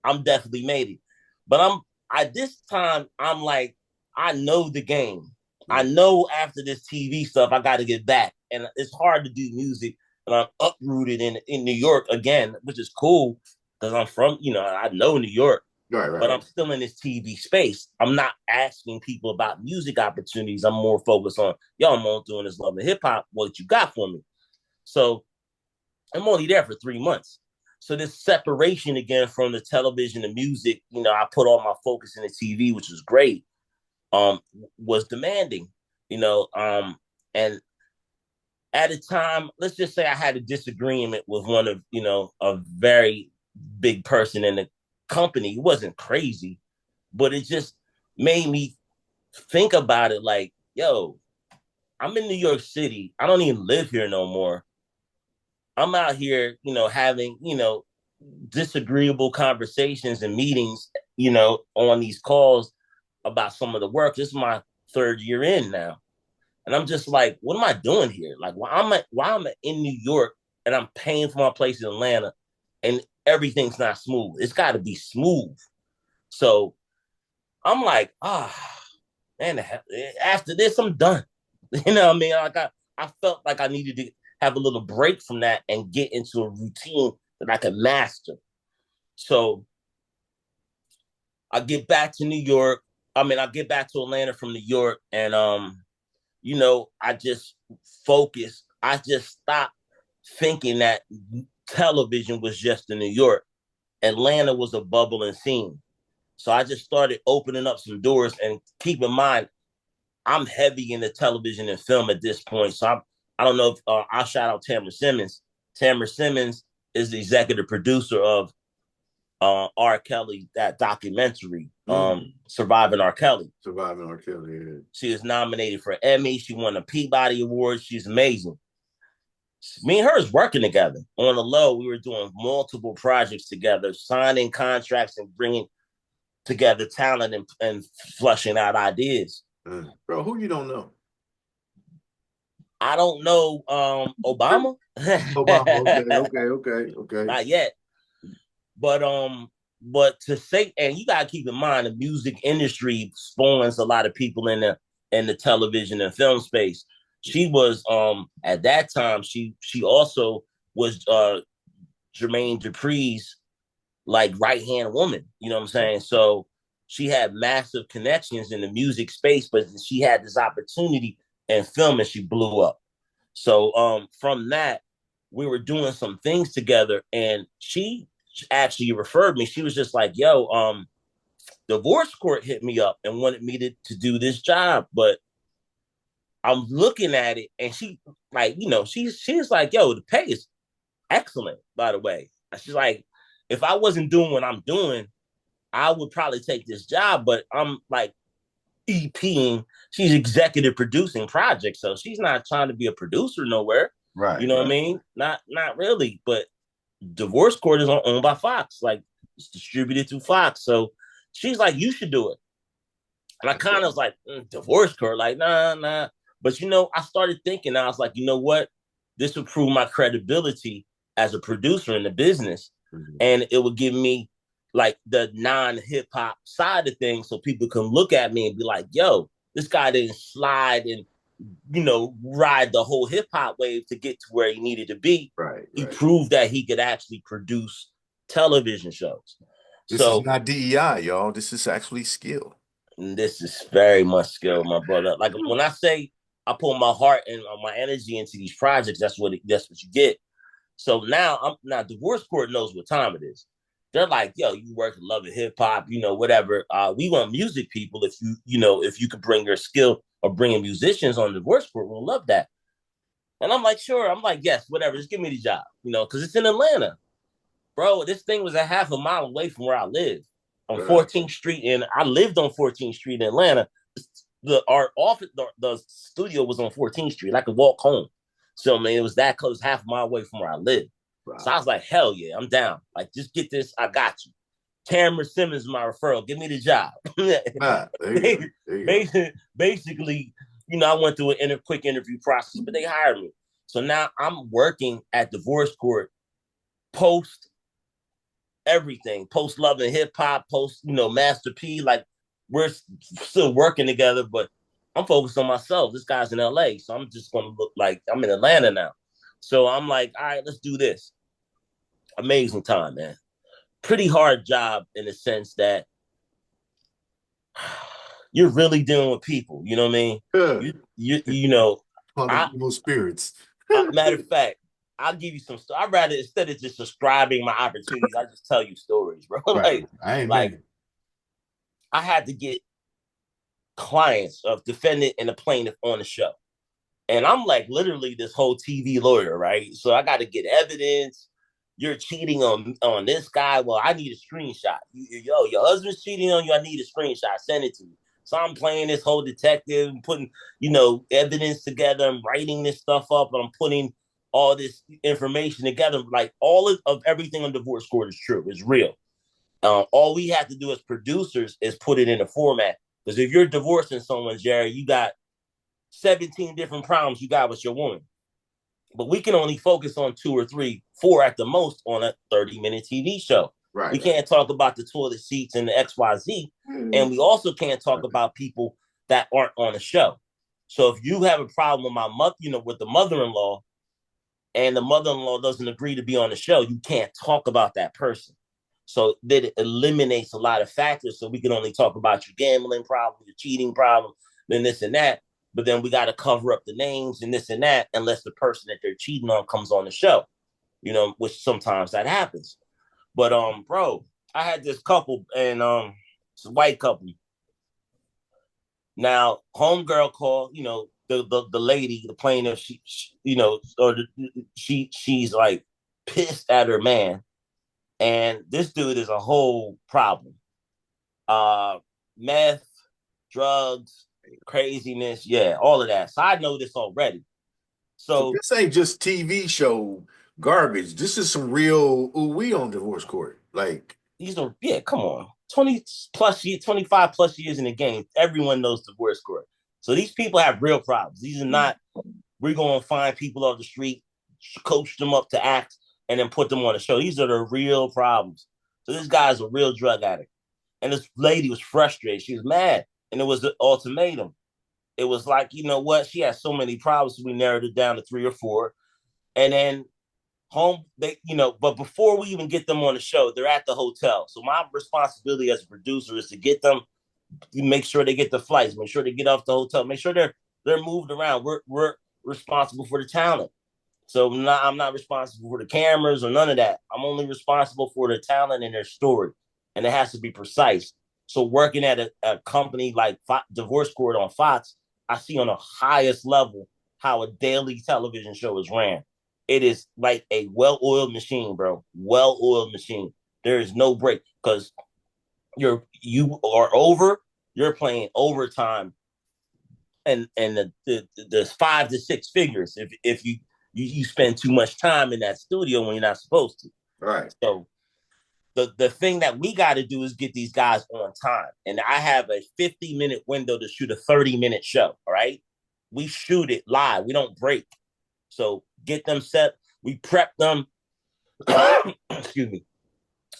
I'm definitely made it. But at this time, I'm like, I know the game. I know after this TV stuff, I got to get back. And it's hard to do music. And I'm uprooted in New York again, which is cool because I'm from, I know New York. Right. But I'm still in this TV space. I'm not asking people about music opportunities. I'm more focused on, I'm on doing this Love and Hip Hop. What you got for me? So I'm only there for 3 months. So this separation again from the television and music, I put all my focus in the TV, which was great. Was demanding, and at a time, let's just say I had a disagreement with one of, a very big person in the company. It wasn't crazy, but it just made me think about it like, yo, I'm in New York City. I don't even live here no more. I'm out here, having, disagreeable conversations and meetings, on these calls about some of the work. This is my third year in now. And I'm just like, what am I doing here? Like, why am I in New York and I'm paying for my place in Atlanta and everything's not smooth? It's got to be smooth. So I'm like, man, after this, I'm done. You know what I mean? Like I felt like I needed to have a little break from that and get into a routine that I could master. So I get back to New York. I get back to Atlanta from New York, and I just focused. I just stopped thinking that television was just in New York. Atlanta was a bubbling scene. So I just started opening up some doors. And keep in mind, I'm heavy in the television and film at this point. So I don't know if I'll shout out Tamara Simmons. Tamara Simmons is the executive producer of R. Kelly, that documentary, Surviving R. Kelly. Surviving R. Kelly, yeah. She is nominated for Emmy. She won a Peabody Award. She's amazing. Me and her is working together. On the low, we were doing multiple projects together, signing contracts and bringing together talent and flushing out ideas. Bro, who you don't know? I don't know Obama. Obama, okay. Not yet. But to say, and you gotta keep in mind the music industry spawns a lot of people in the television and film space. She was at that time, she also was Jermaine Dupri's like right-hand woman, you know what I'm saying? So she had massive connections in the music space, but she had this opportunity in film and she blew up. So from that, we were doing some things together, and she actually referred me. She was just like, yo, divorce court hit me up and wanted me to do this job, but I'm looking at it, and she like, she's like, yo, the pay is excellent, by the way. She's like, if I wasn't doing what I'm doing, I would probably take this job, but I'm like EPing. She's executive producing projects, so she's not trying to be a producer nowhere. Right. You know what I mean? Not really, but Divorce Court is owned by Fox. Like, it's distributed through Fox. So she's like, you should do it. And I kind of was like, Divorce Court? Like, nah. But, I started thinking, I was like, you know what? This would prove my credibility as a producer in the business. Mm-hmm. And it would give me like the non-hip hop side of things so people can look at me and be like, yo, this guy didn't slide and, ride the whole hip hop wave to get to where he needed to be. Right. He proved that he could actually produce television shows. This is not DEI, y'all. This is actually skill. This is very much skill, my brother. Like when I say I put my heart and my energy into these projects, that's what you get. So now Divorce Court knows what time it is. They're like, yo, you work in love and hip hop, whatever. We want music people. If if you could bring your skill or bringing musicians on Divorce Court, we'll love that. And I'm like, sure. I'm like, yes, whatever. Just give me the job, because it's in Atlanta, bro. This thing was a half a mile away from where I live on 14th Street, and I lived on 14th Street in Atlanta. Our office, the studio was on 14th Street. I could walk home. So, it was that close, half a mile away from where I live. Wow. So I was like, hell yeah, I'm down. Like, just get this. I got you. Tamara Simmons is my referral. Give me the job. Basically, I went through a quick interview process, but they hired me. So now I'm working at Divorce Court, post everything, post Love and Hip Hop, post, Master P. Like, we're still working together, but I'm focused on myself. This guy's in LA, so I'm just going to look like I'm in Atlanta now. So I'm like, all right, let's do this. Amazing time, man. Pretty hard job in the sense that you're really dealing with people. You know what I mean? Evil spirits. Matter of fact, I'll give you some stuff. I'd rather, instead of just describing my opportunities, I just tell you stories, bro. Right. I had to get clients of defendant and the plaintiff on the show. And I'm like literally this whole TV lawyer, right? So I got to get evidence. you're cheating on this guy. Well, I need a screenshot. Yo, your husband's cheating on you. I need a screenshot. Send it to me. So I'm playing this whole detective and putting, evidence together and writing this stuff up. And I'm putting all this information together. Like all of everything on Divorce Court is true. It's real. All we have to do as producers is put it in a format. Because if you're divorcing someone, Jerry, you got 17 different problems you got with your woman. But we can only focus on 2 or 3, 4 at the most on a 30-minute TV show. Right. We can't talk about the toilet seats and the XYZ. And we also can't talk about people that aren't on the show. So if you have a problem with my mother, with the mother-in-law, and the mother-in-law doesn't agree to be on the show, you can't talk about that person. So that it eliminates a lot of factors. So we can only talk about your gambling problem, your cheating problem, then this and that. But then we got to cover up the names and this and that, unless the person that they're cheating on comes on the show, which sometimes that happens. But bro, I had this couple, and it's a white couple. Now, homegirl called, the lady, the plaintiff, she's like pissed at her man, and this dude is a whole problem. Meth, drugs, craziness, yeah, all of that. So I know this already. So this ain't just TV show garbage. This is some real ooh-wee on Divorce Court. Like come on. 25 plus years in the game. Everyone knows Divorce Court. So these people have real problems. These are not, we're going to find people off the street, coach them up to act, and then put them on the show. These are the real problems. So this guy's a real drug addict. And this lady was frustrated. She was mad. And it was an ultimatum. It was like, you know what? She has so many problems. So we narrowed it down to 3 or 4. And then but before we even get them on the show, they're at the hotel. So my responsibility as a producer is to get them, make sure they get the flights, make sure they get off the hotel, make sure they're moved around. We're responsible for the talent. So I'm not responsible for the cameras or none of that. I'm only responsible for the talent and their story. And it has to be precise. So working at a company like Divorce Court on Fox, I see on the highest level how a daily television show is ran. It is like a well-oiled machine, bro. Well-oiled machine. There is no break because you are over. You're playing overtime, and the 5 to 6 figures if you spend too much time in that studio when you're not supposed to. Right. So the thing that we got to do is get these guys on time. And I have a 50-minute window to shoot a 30-minute show. All right. We shoot it live. We don't break. So get them set. We prep them. Excuse me.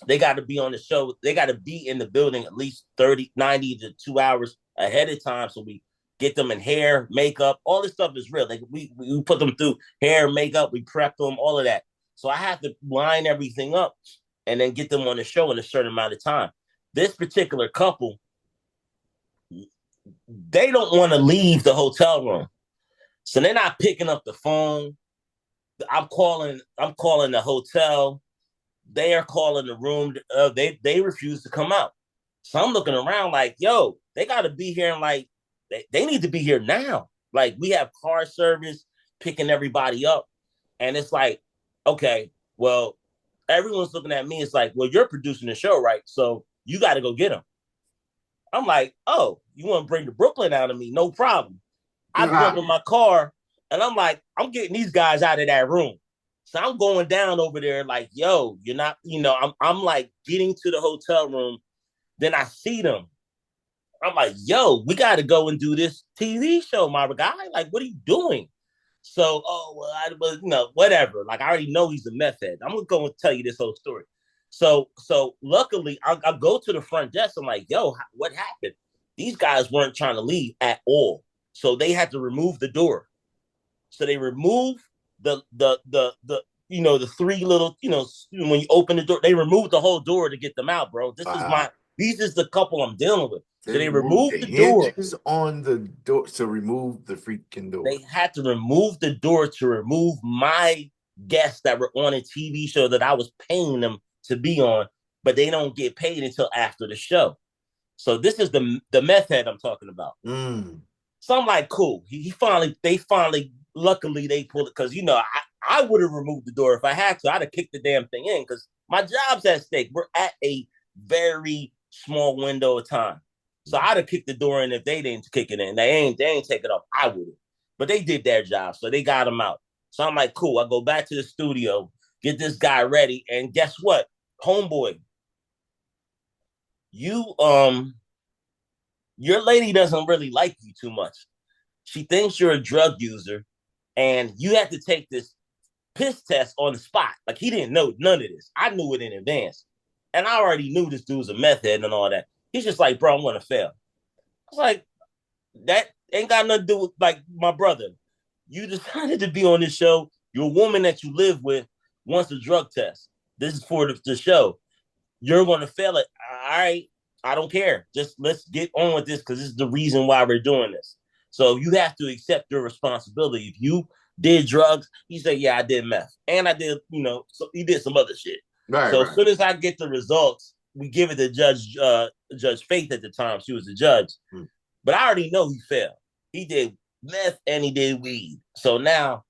They got to be on the show. They got to be in the building at least 90 to 2 hours ahead of time. So we get them in hair, makeup. All this stuff is real. We put them through hair, makeup. We prep them, all of that. So I have to line everything up and then get them on the show in a certain amount of time. This particular couple, they don't want to leave the hotel room. So they're not picking up the phone. I'm calling the hotel. They are calling the room. They refuse to come out. So I'm looking around like, yo, they got to be here, and like they need to be here now. Like we have car service picking everybody up, and it's like, okay, well, everyone's looking at me. It's like, well, you're producing the show, right? So you got to go get them. I'm like, oh, you want to bring the Brooklyn out of me? No problem. I jump in my car and I'm like, I'm getting these guys out of that room. So I'm going down over there like, yo, you're not, I'm like getting to the hotel room. Then I see them. I'm like, yo, we got to go and do this TV show, my guy. Like, what are you doing? So, whatever. Like, I already know he's a meth head. I'm going to go and tell you this whole story. So luckily, I go to the front desk. I'm like, yo, what happened? These guys weren't trying to leave at all. So they had to remove the door. So they removed the 3 little, when you open the door, they removed the whole door to get them out, bro. This is the couple I'm dealing with. So they removed the hinges on the door to remove the freaking door. They had to remove the door to remove my guests that were on a TV show that I was paying them to be on, but they don't get paid until after the show. So this is the meth head I'm talking about. So I'm like, cool. Luckily they pulled it because I would have removed the door if I had to. I'd have kicked the damn thing in because my job's at stake. We're at a very small window of time. So I'd have kicked the door in if they didn't kick it in. They ain't take it up. I would have. But they did their job, so they got him out. So I'm like, cool. I go back to the studio, get this guy ready, and guess what? Homeboy, you your lady doesn't really like you too much. She thinks you're a drug user, and you have to take this piss test on the spot. Like he didn't know none of this. I knew it in advance. And I already knew this dude was a meth head and all that. He's just like, bro, I'm gonna fail. I was like, that ain't got nothing to do with like my brother. You decided to be on this show. Your woman that you live with wants a drug test. This is for the show. You're gonna fail it. All right. I don't care. Just let's get on with this because this is the reason why we're doing this. So you have to accept your responsibility. If you did drugs, he said, yeah, I did meth. And I did, so he did some other shit. Right, so right. As soon as I get the results, we give it to Judge Faith at the time. She was the judge. But I already know he failed. He did meth and he did weed. So now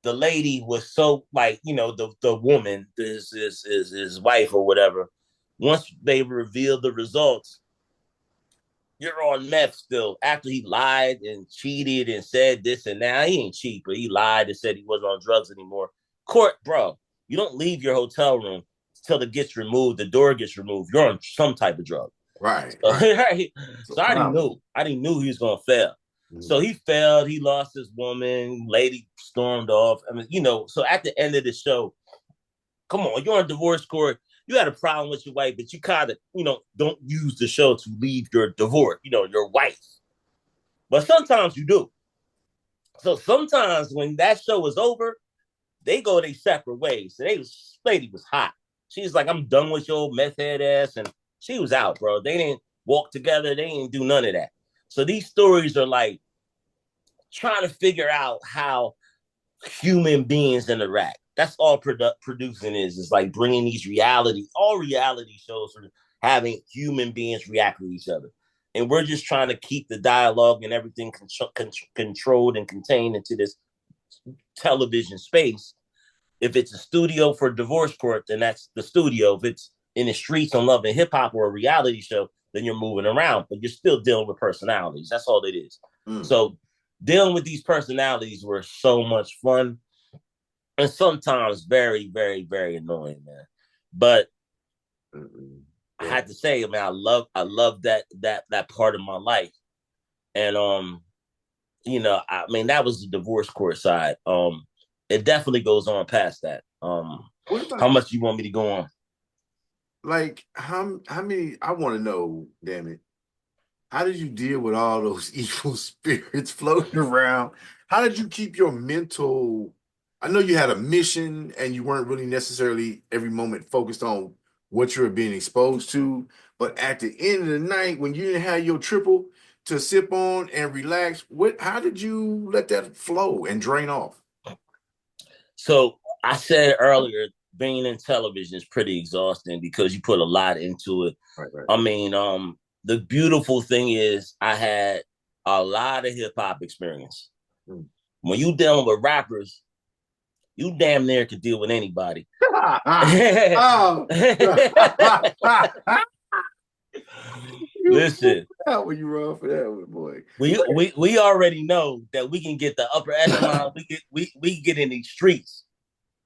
the lady was so like, the woman, his wife or whatever, once they revealed the results, you're on meth still. After he lied and cheated and said this and that, he ain't cheat, but he lied and said he wasn't on drugs anymore. Court, bro, you don't leave your hotel room until it gets removed, the door gets removed. You're on some type of drug. Right. So, right. So I already knew. I didn't knew he was gonna fail. So he failed. He lost his woman. Lady stormed off. I mean, So at the end of the show, come on, you're on divorce court. You had a problem with your wife, but you kind of, don't use the show to leave your divorce, your wife. But sometimes you do. So sometimes when that show is over, they go their separate ways. So lady was hot. She's like, I'm done with your old meth head ass. And she was out, bro. They didn't walk together. They didn't do none of that. So these stories are like trying to figure out how human beings interact. That's all producing is. It's like bringing these all reality shows are having human beings react to each other. And we're just trying to keep the dialogue and everything controlled and contained into this television space. If it's a studio for divorce court, then that's the studio. If it's in the streets on Love and Hip Hop or a reality show, then you're moving around, but you're still dealing with personalities. That's all it is. So dealing with these personalities were so much fun and sometimes very, very, very annoying, man. But I had to say, man, I love that part of my life. And that was the divorce court side. It definitely goes on past that. How much you want me to go on? Like how many? I want to know. Damn it! How did you deal with all those evil spirits floating around? How did you keep your mental? I know you had a mission, and you weren't really necessarily every moment focused on what you were being exposed to. But at the end of the night, when you didn't have your triple to sip on and relax, how did you let that flow and drain off? So I said earlier, being in television is pretty exhausting because you put a lot into it. Right. I mean, the beautiful thing is I had a lot of hip hop experience. When you dealing with rappers, you damn near could deal with anybody. Listen, when you run for that one, boy. We already know that we can get the upper echelon. we get in these streets.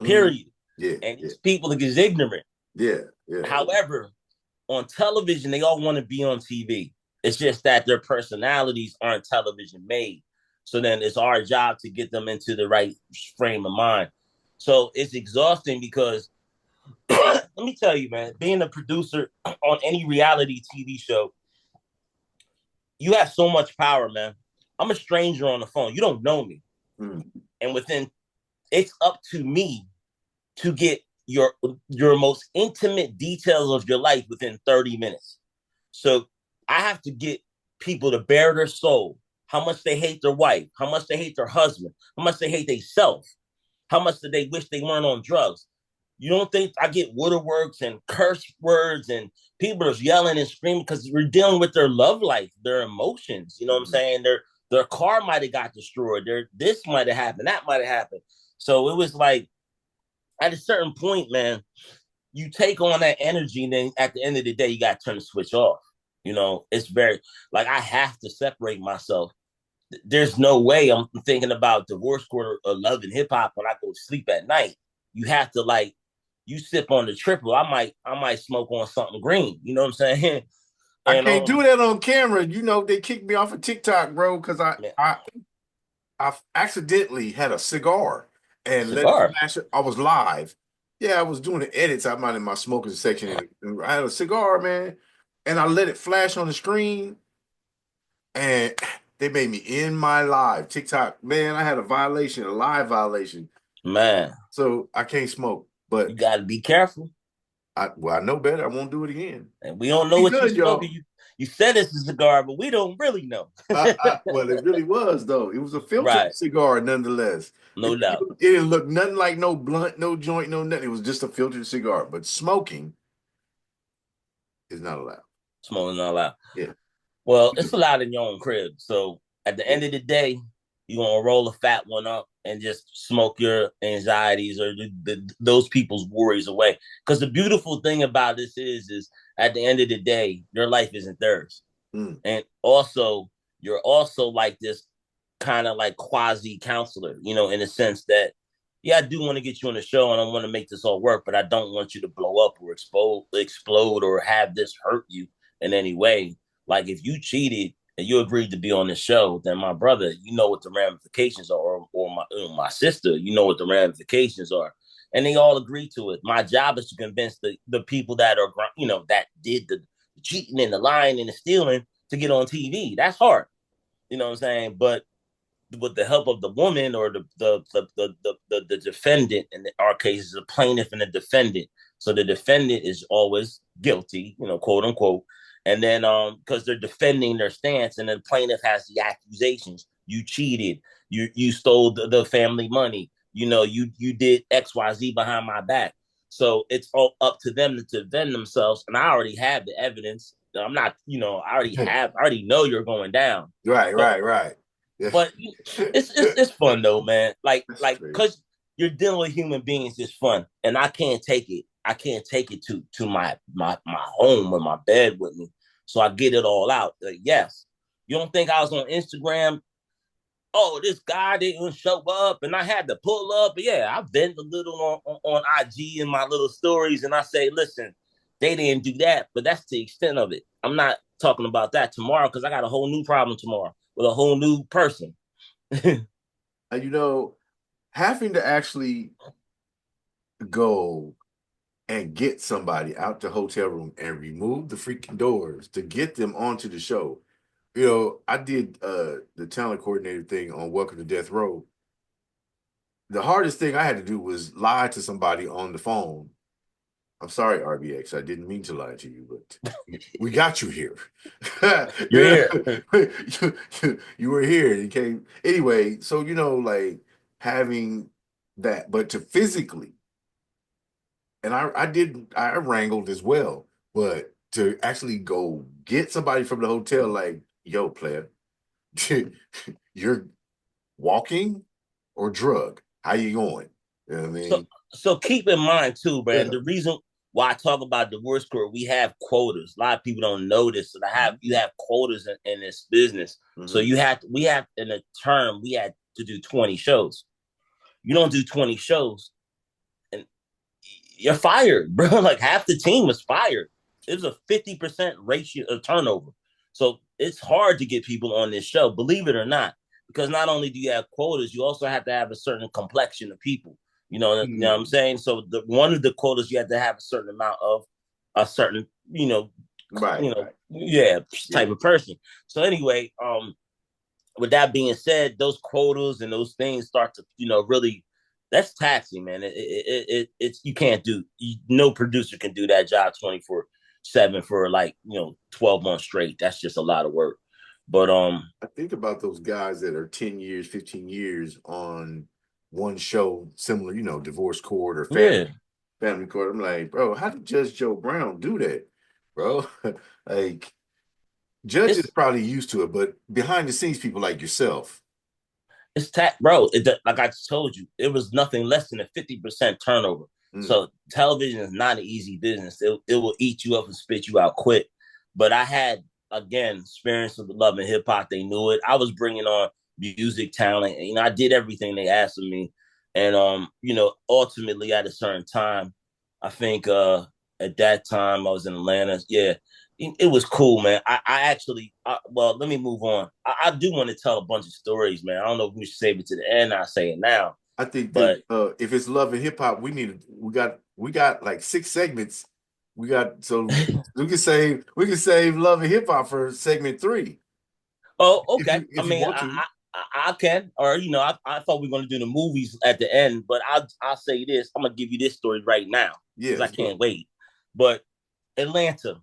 Period. Yeah. And these people are just ignorant. Yeah. However, on television, they all want to be on TV. It's just that their personalities aren't television made. So then it's our job to get them into the right frame of mind. So it's exhausting because let me tell you, man, being a producer on any reality TV show, you have so much power, man. I'm a stranger on the phone. You don't know me. And it's up to me to get your most intimate details of your life within 30 minutes. So I have to get people to bare their soul, how much they hate their wife, how much they hate their husband, how much they hate themselves, how much do they wish they weren't on drugs. You don't think I get waterworks and curse words and people are yelling and screaming because we're dealing with their love life, their emotions. You know what I'm saying? Their car might have got destroyed. This might have happened. That might have happened. So it was like at a certain point, man, you take on that energy, and then at the end of the day, you got to turn the switch off. It's very like I have to separate myself. There's no way I'm thinking about divorce court or love and hip hop when I go to sleep at night. You have to like you sip on the triple. I might smoke on something green. You know what I'm saying? I And can't do that on camera. You know, they kicked me off of TikTok, bro, because I man, I I accidentally had a cigar and let it cigar, flash. I was live. Yeah, I was doing the edits. I'm out in my smoking section, and I had a cigar, man, and I let it flash on the screen, and they made me end my live TikTok. Man, I had a violation, a live violation, man, so I can't smoke. you But got to be careful. I know better. I won't do it again. And we don't know Be what you good, smoking. y'all. You said it's a cigar, but we don't really know. Well, it really was though. It was a filtered Right, cigar, nonetheless. no doubt. It didn't look nothing like no blunt, no joint, no nothing. It was just a filtered cigar. But smoking is not allowed. Smoking not allowed. Yeah, Well, it's allowed in your own crib. So at the yeah. end of the day, you want to roll a fat one up and just smoke your anxieties or those people's worries away. Because the beautiful thing about this is at the end of the day, your life isn't theirs. Mm. And also, you're also like this kind of like quasi counselor, in the sense that, yeah, I do want to get you on the show and I want to make this all work, but I don't want you to blow up or explode or have this hurt you in any way. Like if you cheated and you agreed to be on the show, then my brother, you know what the ramifications are, or my sister, you know what the ramifications are. And they all agree to it. My job is to convince the people that are, that did the cheating and the lying and the stealing to get on TV. That's hard. You know what I'm saying? But with the help of the woman or the defendant, in our case is the plaintiff and the defendant. So the defendant is always guilty, quote unquote. And then because they're defending their stance, and then the plaintiff has the accusations. You cheated, you stole the family money, you did XYZ behind my back. So it's all up to them to defend themselves. And I already have the evidence. I'm not, I already know you're going down. Right, But right, right. Yeah. but it's fun though, man. Like That's like crazy. because you're dealing with human beings is fun, and I can't take it. I can't take it to my home or my bed with me. So I get it all out. Like, yes, you don't think I was on Instagram? Oh, this guy didn't show up, and I had to pull up. But yeah, I vent a little on IG in my little stories, and I say, listen, they didn't do that, but that's the extent of it. I'm not talking about that tomorrow because I got a whole new problem tomorrow with a whole new person. And having to actually go and get somebody out the hotel room and remove the freaking doors to get them onto the show. I did the talent coordinator thing on Welcome to Death Row. The hardest thing I had to do was lie to somebody on the phone. I'm sorry, RBX. I didn't mean to lie to you, but we got you here. You're here. You were here. You came anyway. So like having that, but to physically, and I wrangled as well, but to actually go get somebody from the hotel, like, yo, player, you're walking or drug. How you going? You know what I So mean? so keep in mind too, man. Yeah. The reason why I talk about divorce court, we have quotas. A lot of people don't know this. So you have quotas in this business. So Mm-hmm. we have in a term we had to do 20 shows. You don't do 20 shows and you're fired, bro. Like half the team was fired. It was a 50% ratio of turnover. So it's hard to get people on this show, believe it or not, because not only do you have quotas, you also have to have a certain complexion of people. You know what I'm Mm. saying? So one of the quotas you have to have a certain amount of a certain, Right, right. yeah, type Yeah. of person. So anyway, with that being said, those quotas and those things start to, really, that's taxing, man. It's you can't do. No producer can do that job 24/7 for like 12 months straight. That's just a lot of work. But I think about those guys that are 10 years, 15 years on one show, similar, divorce court or yeah, family court. I'm like, bro, how did Judge Joe Brown do that, bro? Like, Judge is it's probably used to it, but behind the scenes, people like yourself. It's bro. Like I told you, it was nothing less than a 50% turnover. Mm. So television is not an easy business. It will eat you up and spit you out quick. But I had again experience with Love and Hip Hop. They knew it. I was bringing on music talent. And, I did everything they asked of me, and ultimately at a certain time, I think at that time I was in Atlanta. Yeah, it was cool, man. I actually, well, let me move on. I do want to tell a bunch of stories, man. I don't know if we should save it to the end. I'll say it now, I think that but if it's love and hip hop, we got like 6 segments. We got so we can save love and hip hop for segment three oh, if okay. you I if you mean, want to. I can, or I thought we were gonna do the movies at the end, but I'll say this. I'm gonna give you this story right now Yeah, because I let's go. can't wait. But Atlanta,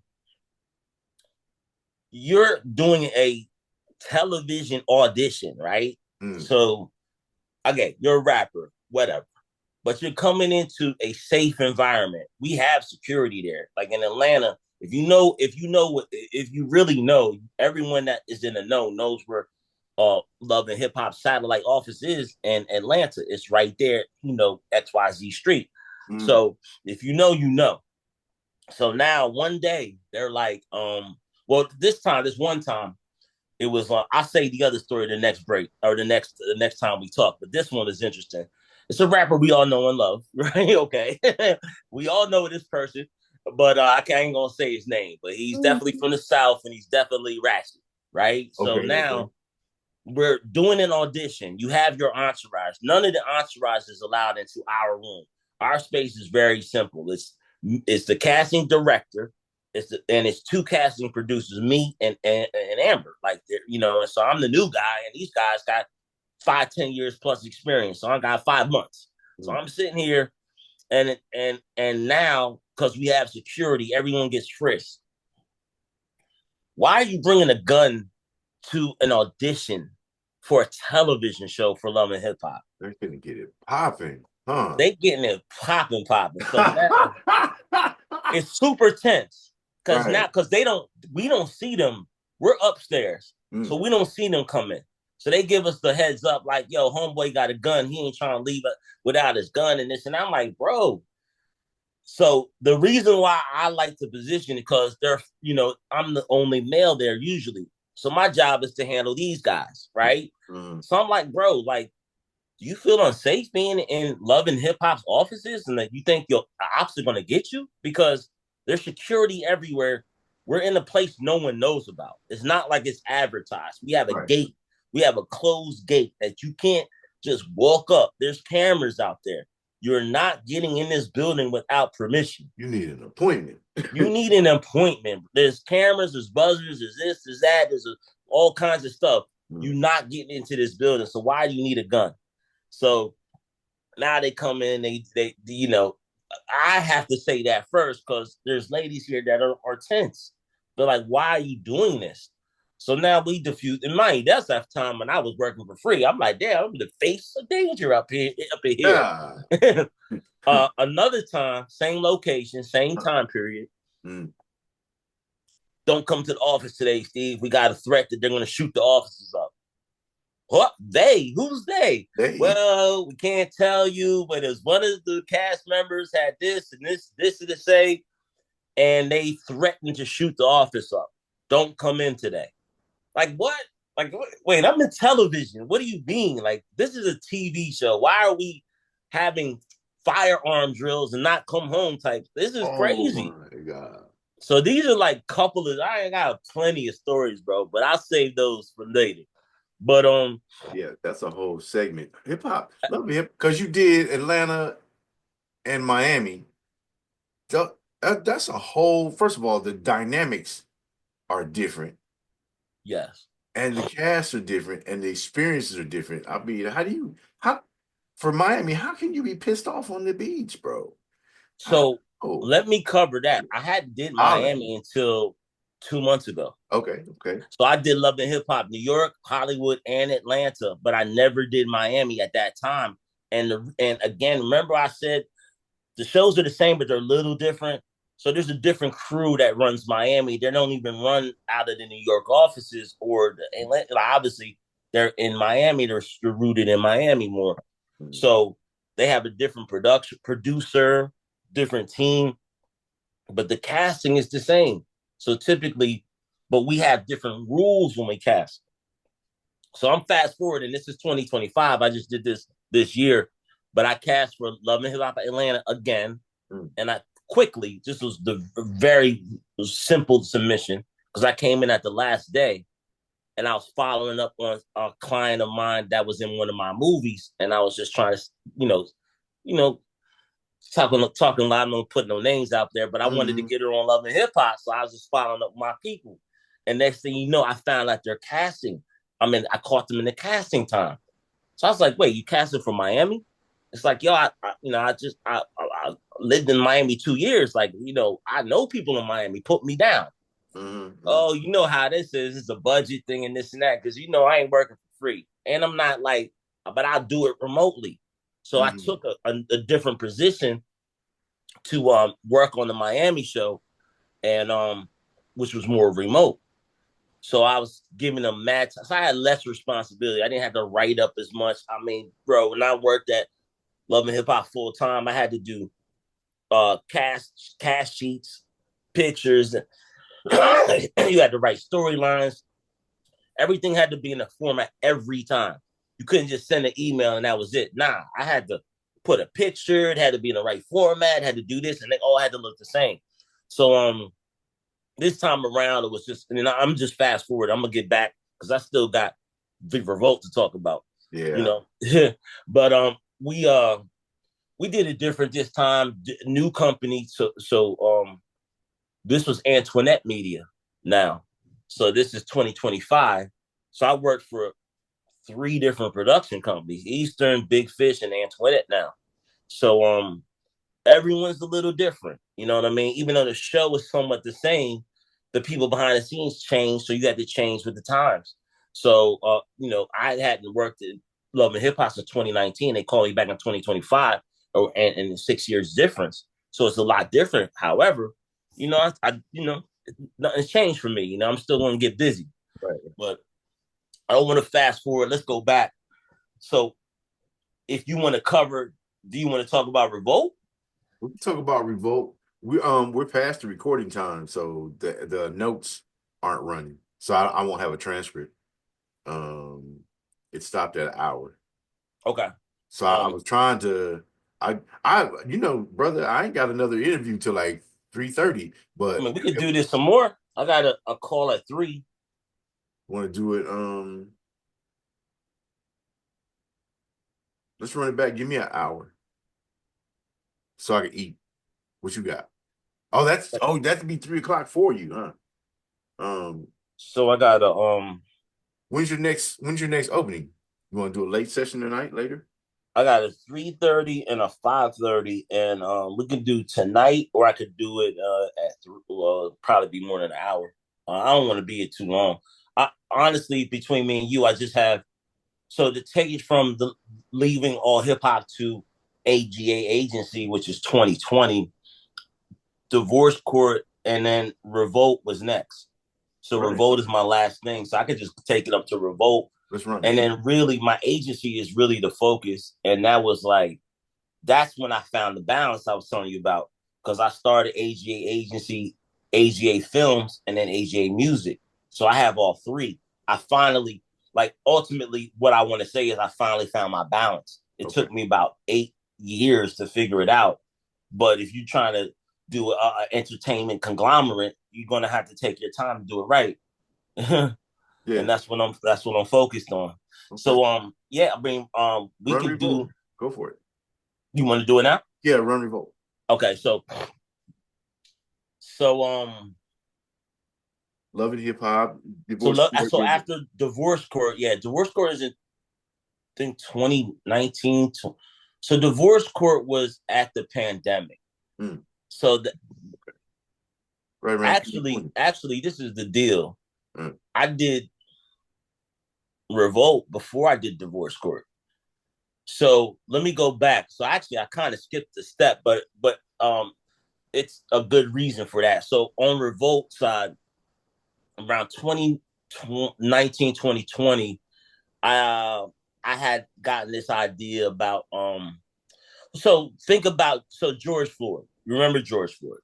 you're doing a television audition, right? Mm, So, okay, you're a rapper, whatever. But you're coming into a safe environment. We have security there. Like in Atlanta, if you really know, everyone that is in the know knows where Love and Hip Hop satellite office is in Atlanta. It's right there, XYZ Street. mm, So if you know, you know. So now one day they're like, well, this one time, it was I'll say the other story the next break or the next time we talk, but this one is interesting. It's a rapper we all know and love, right? Okay. We all know this person, but I ain't gonna say his name, but he's definitely mm. from the South and he's definitely ratchet, right? So Okay, okay. now we're doing an audition. You have your entourage. None of the entourage is allowed into our room. Our space is very simple. It's the casting director, and it's two casting producers, me and Amber. Like and so I'm the new guy, and these guys got 5, 10 years plus experience. So I got 5 months. So Mm. I'm sitting here, and now because we have security, everyone gets frisked. Why are you bringing a gun to an audition for a television show for Love and Hip Hop? They're gonna get it popping, huh? They getting it popping. So now it's super tense Right. because we don't see them. We're upstairs, Mm. so we don't see them coming. So they give us the heads up, like, "Yo, homeboy got a gun. He ain't trying to leave it without his gun and this." And I'm like, "Bro." So the reason why I like to position because I'm the only male there usually. So my job is to handle these guys, right? Mm. So I'm like, bro, like, do you feel unsafe being in Love and Hip Hop's offices and that you think your ops are gonna get you? Because there's security everywhere. We're in a place no one knows about. It's not like it's advertised. We have a Right. gate, we have a closed gate that you can't just walk up. There's cameras out there. You're not getting in this building without permission. You need an appointment. You need an appointment. There's cameras, there's buzzers, there's this, there's that, all kinds of stuff. Mm. You're not getting into this building. So why do you need a gun? So now they come in, I have to say that first because there's ladies here that are tense. They're like, why are you doing this? So now we diffuse. And mind, that's that time when I was working for free. I'm like, damn, I'm the face of danger up here, up in here. Yeah. Another time, same location, same time period. Mm. Don't come to the office today, Steve. We got a threat that they're going to shoot the offices up. What? They? Who's they? They. Well, we can't tell you, but as one of the cast members had this and this to say, and they threatened to shoot the office up. Don't come in today. Like what? Like wait, I'm in television. What do you mean? Like this is a TV show. Why are we having firearm drills and not come home type? This is Oh crazy. my God. So these are like couple of I got plenty of stories, bro, but I'll save those for later. But Yeah, that's a whole segment. Hip hop. Love hip because you did Atlanta and Miami. That's a whole, first of all, the dynamics are different yes. and the casts are different and the experiences are different. I mean, how for Miami, how can you be pissed off on the beach, bro? I, So oh, let me cover that. I hadn't did Holland. Miami until 2 months ago. Okay, okay. So I did Love and Hip Hop, New York, Hollywood, and Atlanta, but I never did Miami at that time. And again, remember I said the shows are the same, but they're a little different. So there's a different crew that runs Miami. They don't even run out of the New York offices or the Atlanta. Like, obviously, they're in Miami. They're rooted in Miami more. Mm. So they have a different producer, different team, but the casting is the same. So typically, but we have different rules when we cast. So I'm fast forward, and this is 2025. I just did this year, but I cast for Love and Hip Hop Atlanta again, Mm. and I quickly. This was the very simple submission because I came in at the last day, and I was following up on a client of mine that was in one of my movies, and I was just trying to, you know, you know, talking a lot. I'm not putting no names out there, but I wanted to Mm-hmm. get her on Love and Hip Hop, so I was just following up my people. And next thing you know, I found out they're casting. I mean, I caught them in the casting time. So I was like, "Wait, you casting from Miami?" It's like, yo, I lived in Miami 2 years. Like, I know people in Miami. Put me down. Mm-hmm. Oh, you know how this is. It's a budget thing and this and that because I ain't working for free, and I'm not like, but I'll do it remotely. So I Mm-hmm. took a different position to work on the Miami show, and which was more remote. So I was giving them match. So I had less responsibility. I didn't have to write up as much. I mean, bro, when I worked at Love and Hip Hop full time, I had to do cast sheets, pictures. You had to write storylines. Everything had to be in a format every time. You couldn't just send an email and that was it. Nah, I had to put a picture. It had to be in the right format. Had to do this, and they all had to look the same. So this time around, it was just. I'm just fast forward. I'm gonna get back because I still got Big Revolt to talk about. You Yeah. know, but we did it different this time. New company. So this was Antoinette Media now. So this is 2025. So I worked for three different production companies: Eastern, Big Fish, and Antoinette now. So everyone's a little different. You know what I mean? Even though the show is somewhat the same, the people behind the scenes change, so you had to change with the times. So I hadn't worked in Love and Hip Hop since 2019. They called me back in 2025, and 6 years difference. So it's a lot different. However, nothing's changed for me. I'm still going to get busy, Right. but I don't want to fast forward. Let's go back. So if you want to cover, do you want to talk about Revolt? We can talk about Revolt. We're past the recording time, so the notes aren't running. So I won't have a transcript. Um, it stopped at an hour. Okay. So I was trying to brother, I ain't got another interview till like 3:30, I but mean, we could if do this some more. I got a call at 3. want to do it, let's run it back. Give me an hour so I can eat. What you got? That'd be 3 o'clock for you, huh? So I got a When's your next opening? You want to do a late session tonight, later? I got a 3:30 and a 5:30, and we can do tonight, or I could do it at probably be more than an hour. I don't want to be here too long. I honestly, between me and you, I just have so to take it from the leaving all hip hop to AGA agency, which is 2020, divorce court, and then Revolt was next. So Right. Revolt is my last thing. So I could just take it up to Revolt. Let's run it. And then really my agency is really the focus. And that was like, that's when I found the balance I was telling you about. Because I started AGA agency, AGA films, and then AGA music. So I have all three. I finally, like ultimately what I want to say is I finally found my balance. It Okay. took me about 8 years to figure it out. But if you're trying to do a entertainment conglomerate, you're gonna have to take your time to do it right. And Yeah. that's what I'm focused on. Okay. So yeah, I mean we Run could Revolt. do. Go for it. You want to do it now? Yeah, run Revolt. Okay, so Love and hip hop, divorce court. so after divorce court, yeah, divorce court is in I think 2019. So divorce court was at the pandemic. Mm, So right around actually, this is the deal. 2020. I did revolt before I did divorce court. So let me go back. So actually, I kind of skipped a step, but it's a good reason for that. So on revolt side, around 2019, 2020, I I had gotten this idea about so think about George Floyd. Remember George Floyd?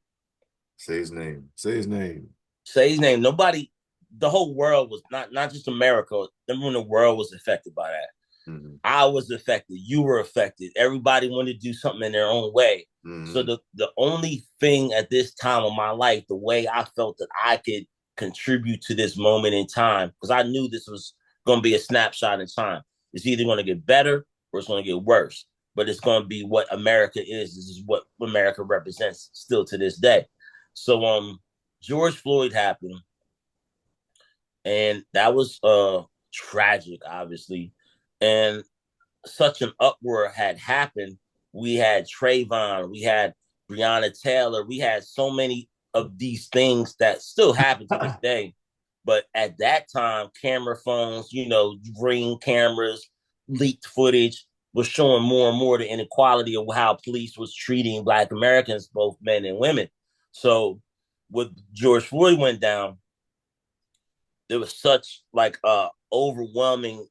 Say his name. Say his name. Say his name. Nobody, the whole world was not just America. Everyone in the world was affected by that. Mm-hmm. I was affected. You were affected. Everybody wanted to do something in their own way. So Mm-hmm. the only thing at this time of my life, the way I felt that I could contribute to this moment in time, because I knew this was going to be a snapshot in time. It's either going to get better or it's going to get worse. But it's going to be what America is. This is what America represents still to this day. So George Floyd happened, and that was tragic, obviously. And such an uproar had happened. We had Trayvon, we had Breonna Taylor, we had so many of these things that still happen to this day. But at that time, camera phones, ring cameras, leaked footage was showing more and more the inequality of how police was treating Black Americans, both men and women. So when George Floyd went down, there was such like overwhelming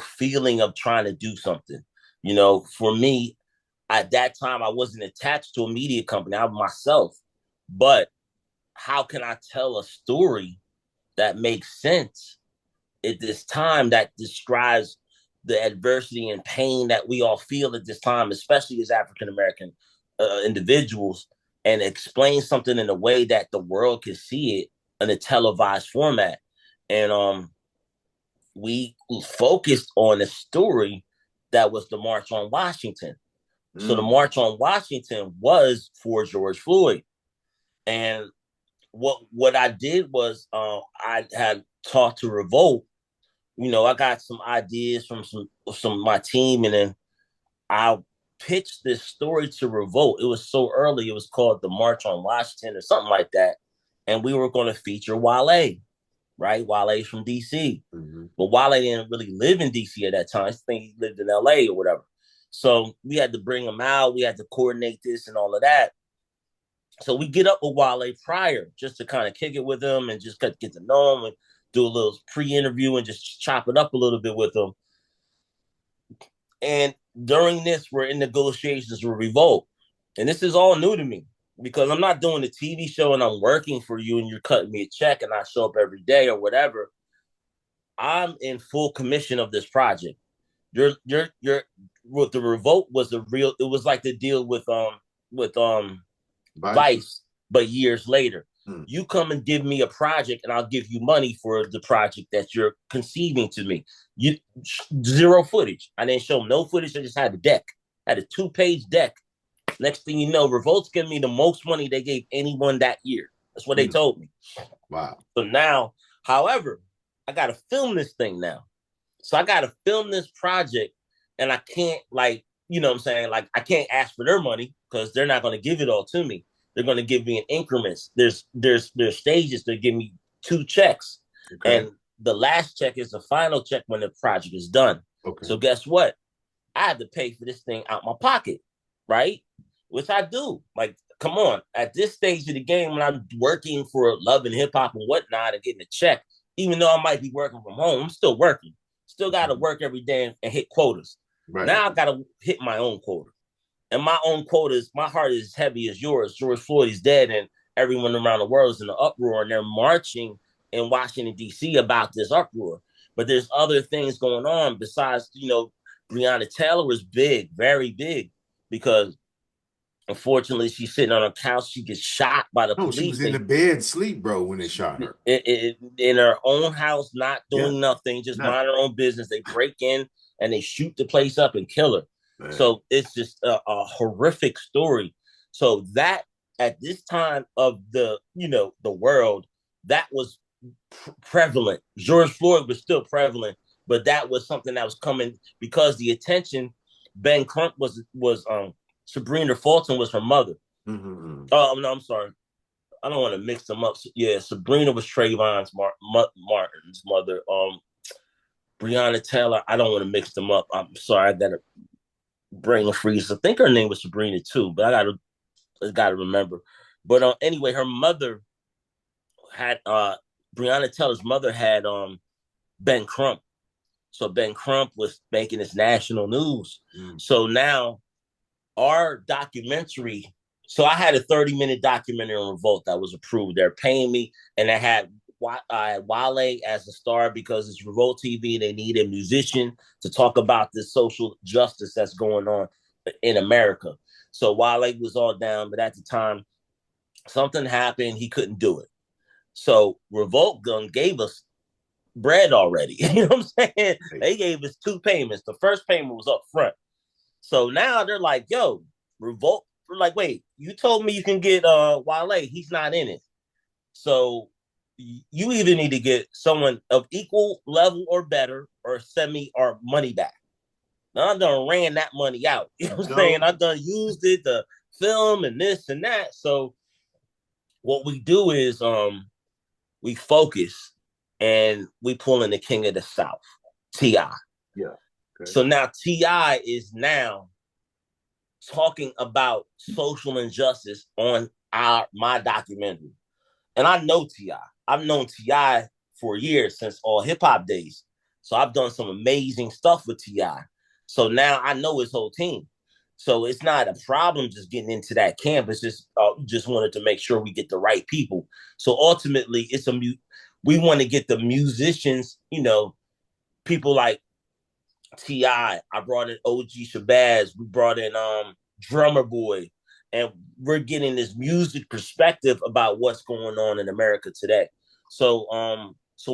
feeling of trying to do something. For me, at that time, I wasn't attached to a media company. I was myself. But how can I tell a story that makes sense at this time that describes the adversity and pain that we all feel at this time, especially as African American individuals, and explain something in a way that the world can see it in a televised format? And we focused on a story that was the March on Washington. So the Mm. March on Washington was for George Floyd. And what I did was I had talked to Revolt. I got some ideas from some of my team, and then I pitched this story to Revolt. It was so early; it was called the March on Washington or something like that, and we were going to feature Wale, right? Wale's from DC. Mm-hmm. But Wale didn't really live in DC at that time. I think he lived in LA or whatever. So we had to bring him out. We had to coordinate this and all of that. So we get up with Wale prior just to kind of kick it with him and just get to know him and do a little pre-interview and just chop it up a little bit with him. And during this, we're in negotiations with Revolt. And this is all new to me because I'm not doing a TV show and I'm working for you and you're cutting me a check and I show up every day or whatever. I'm in full commission of this project. You're what the Revolt was a real. It was like the deal with Vice. Vice, but years later. Mm. You come and give me a project, and I'll give you money for the project that you're conceiving to me. You zero footage. I didn't show no footage. I just had a deck. I had a 2-page deck. Next thing you know, Revolt's giving me the most money they gave anyone that year. That's what they told me. Wow. So now, however, I got to film this thing now. So I got to film this project, and I can't what I'm saying? Like I can't ask for their money because they're not going to give it all to me. They're going to give me in increments. There's stages. They give me 2 checks, Okay. and the last check is the final check when the project is done. Okay. So guess what? I had to pay for this thing out my pocket, right? Which I do. Like, come on. At this stage of the game, when I'm working for Love and Hip Hop and whatnot and getting a check, even though I might be working from home, I'm still working. Still got to work every day and hit quotas. Right. Now I got to hit my own quota. And my own quotas, my heart is as heavy as yours. George Floyd is dead, and everyone around the world is in an uproar, and they're marching in Washington, D.C. about this uproar. But there's other things going on besides, Breonna Taylor was big, very big, because unfortunately she's sitting on a couch. She gets shot by the No, she police. was in the bed sleep, bro, when they shot her. In her own house, not Yeah. doing nothing, just Nothing. mind her own business. They break in and they shoot the place up and kill her. Man. So it's just a horrific story. So that at this time of the world, that was prevalent. George Floyd was still prevalent, but that was something that was coming because the attention. Ben Crump was Sabrina Fulton was her mother. Mm-hmm. Oh no, I'm sorry. I don't want to mix them up. Yeah, Sabrina was Trayvon's Martin's mother. Breonna Taylor, I don't want to mix them up. I'm sorry, I got a brain freeze. I think her name was Sabrina too, but I gotta remember. But anyway, her mother had Breonna Taylor's mother had Ben Crump, So Ben Crump was making this national news. Mm. So now our documentary. So I had a 30-minute documentary on Revolt that was approved. They're paying me, and I had Wale as a star because it's Revolt TV. They need a musician to talk about this social justice that's going on in America. So Wale was all down, but at the time, something happened. He couldn't do it. So Revolt Gun gave us bread already. You know what I'm saying? They gave us two payments. The first payment was up front. So now they're like, yo, Revolt. We're like, wait, you told me you can get Wale. He's not in it. So you either need to get someone of equal level or better or send me our money back. Now I done ran that money out. You know what I'm saying? I done used it to film and this and that. So what we do is we focus and we pull in the King of the South, T.I. Yeah. Okay. So now T.I. is now talking about social injustice on my documentary. And I know T.I. I've known T.I. for years, since all hip hop days. So I've done some amazing stuff with T.I. So now I know his whole team. So it's not a problem just getting into that camp. It's just wanted to make sure we get the right people. So ultimately, we want to get the musicians, people like T.I. I brought in OG Shabazz. We brought in Drummer Boy, and we're getting this music perspective about what's going on in America today. So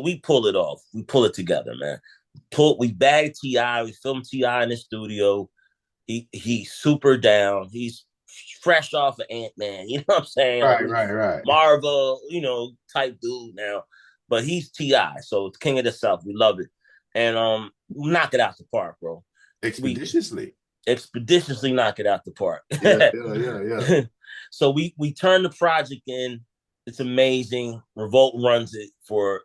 we pull it off. We pull it together, man. We bag T.I. We film T.I. in the studio. He's super down. He's fresh off of Ant-Man. You know what I'm saying? Right. Marvel, type dude now. But he's T.I. So it's King of the South. We love it. And knock it out the park, bro. Expeditiously knock it out the park. Yeah. So we turn the project in. It's amazing. Revolt runs it for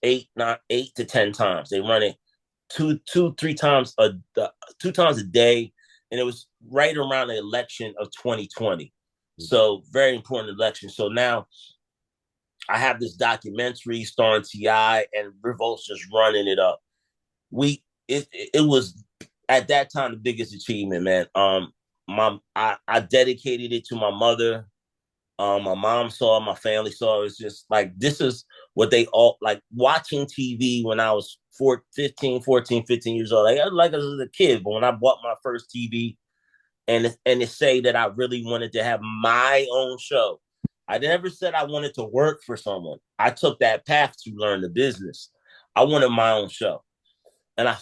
8 to 10 times. They run it two, 3 times 2 times a day, and it was right around the election of 2020. So very important election. So now I have this documentary starring T.I. and Revolt's just running it up. It was at that time the biggest achievement, man. I dedicated it to my mother. My mom saw it, my family saw it. It's just like, this is what they all like watching TV when I was 15 years old. Like I was a kid, but when I bought my first TV and to say that I really wanted to have my own show. I never said I wanted to work for someone. I took that path to learn the business. I wanted my own show. And I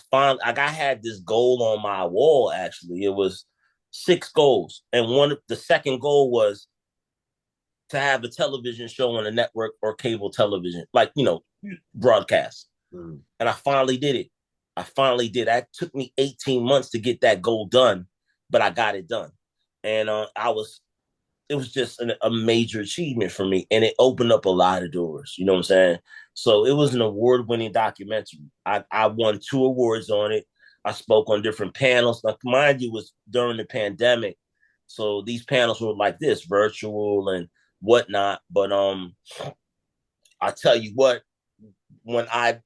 had this goal on my wall, actually. It was 6 goals. And the second goal was to have a television show on a network or cable television, like, broadcast. Mm. And I finally did it. That took me 18 months to get that goal done, but I got it done. And it was just a major achievement for me. And it opened up a lot of doors. You know what I'm saying? So it was an award-winning documentary. I won 2 awards on it. I spoke on different panels. Now, mind you, it was during the pandemic. So these panels were like this, virtual and whatnot. But I tell you what, when I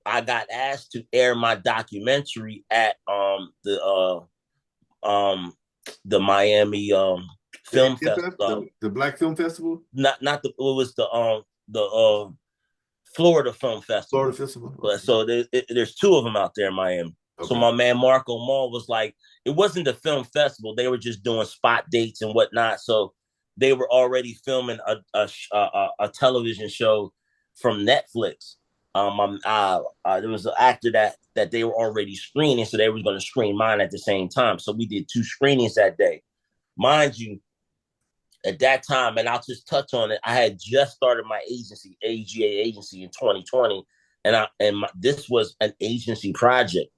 got asked to air my documentary at the Miami Film Festival, the Black Film Festival, it was the Florida Film Festival. Okay. So there's 2 of them out there in Miami. Okay. So my man Marco Mall was like, it wasn't the film festival; they were just doing spot dates and whatnot. So they were already filming a television show from Netflix. There was an actor that they were already screening, so they were going to screen mine at the same time. So we did 2 screenings that day. Mind you, at that time, and I'll just touch on it, I had just started my agency, AGA agency, in 2020, and this was an agency project.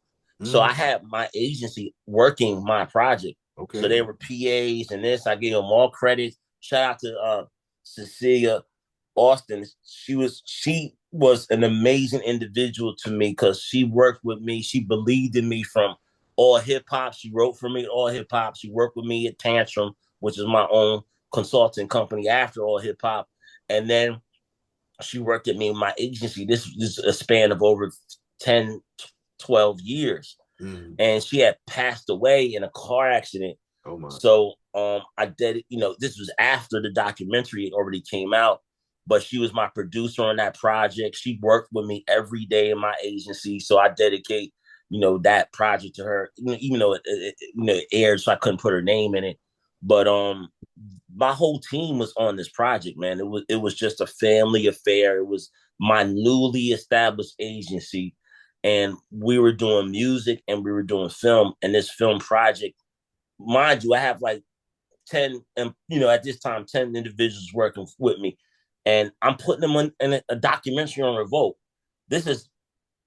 So I had my agency working my project. Okay. So they were PAs and this. I gave them all credit. Shout out to Cecilia Austin. She was an amazing individual to me because she worked with me. She believed in me from All Hip Hop. She wrote for me at All Hip Hop. She worked with me at Tantrum, which is my own consulting company after All Hip Hop. And then she worked at me in my agency. This is a span of over 10, 12 years. Mm. And she had passed away in a car accident. Oh my. So I did, this was after the documentary already came out, but she was my producer on that project. She worked with me every day in my agency. So I dedicate, that project to her, even though it aired, so I couldn't put her name in it. But my whole team was on this project, man. It was just a family affair. It was my newly established agency, and we were doing music and we were doing film. And this film project, mind you, I have like 10, and at this time, 10 individuals working with me, and I'm putting them in a documentary on Revolt. This is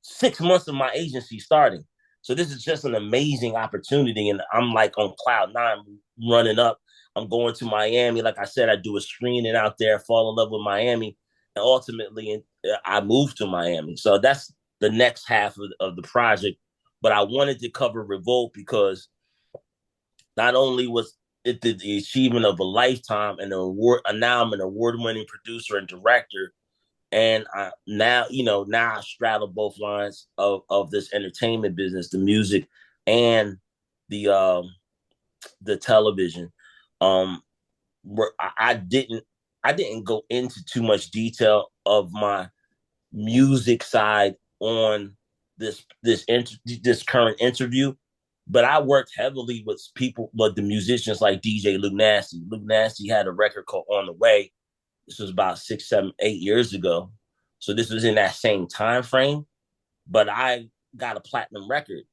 6 months of my agency starting. So this is just an amazing opportunity. And I'm like on cloud nine, running up. I'm going to Miami. Like I said, I do a screening out there, fall in love with Miami. And ultimately, I moved to Miami. So that's the next half of the project. But I wanted to cover Revolt because not only was it the achievement of a lifetime and an award, now I'm an award-winning producer and director, and now I straddle both lines of this entertainment business, the music and the the television. Um, where I didn't go into too much detail of my music side on this current interview, but I worked heavily with people, but the musicians like DJ Luke Nasty. Luke Nasty had a record called On the Way. This was about 6, 7, 8 years ago. So this was in that same time frame. But I got a platinum record.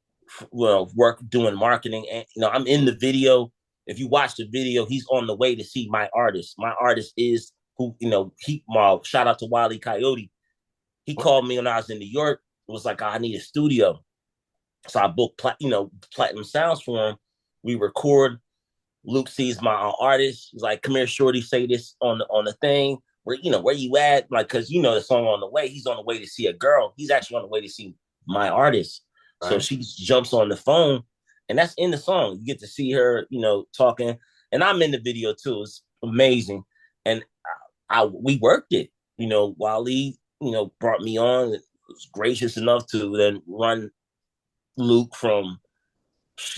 Well, work doing marketing, and I'm in the video. If you watch the video, he's on the way to see my artist. My artist is who he. Shout out to Wile E. Coyote. He called me when I was in New York. It was like, I need a studio, so I booked platinum sounds for him. We record. Luke sees my artist. He's like, "Come here, shorty. Say this on the thing. Where you at? Like, cause the song On the Way. He's on the way to see a girl. He's actually on the way to see my artist. So Right. she jumps on the phone, and that's in the song. You get to see her, talking, and I'm in the video too. It's amazing, and we worked it. Wally, brought me on. Was gracious enough to then run Luke from.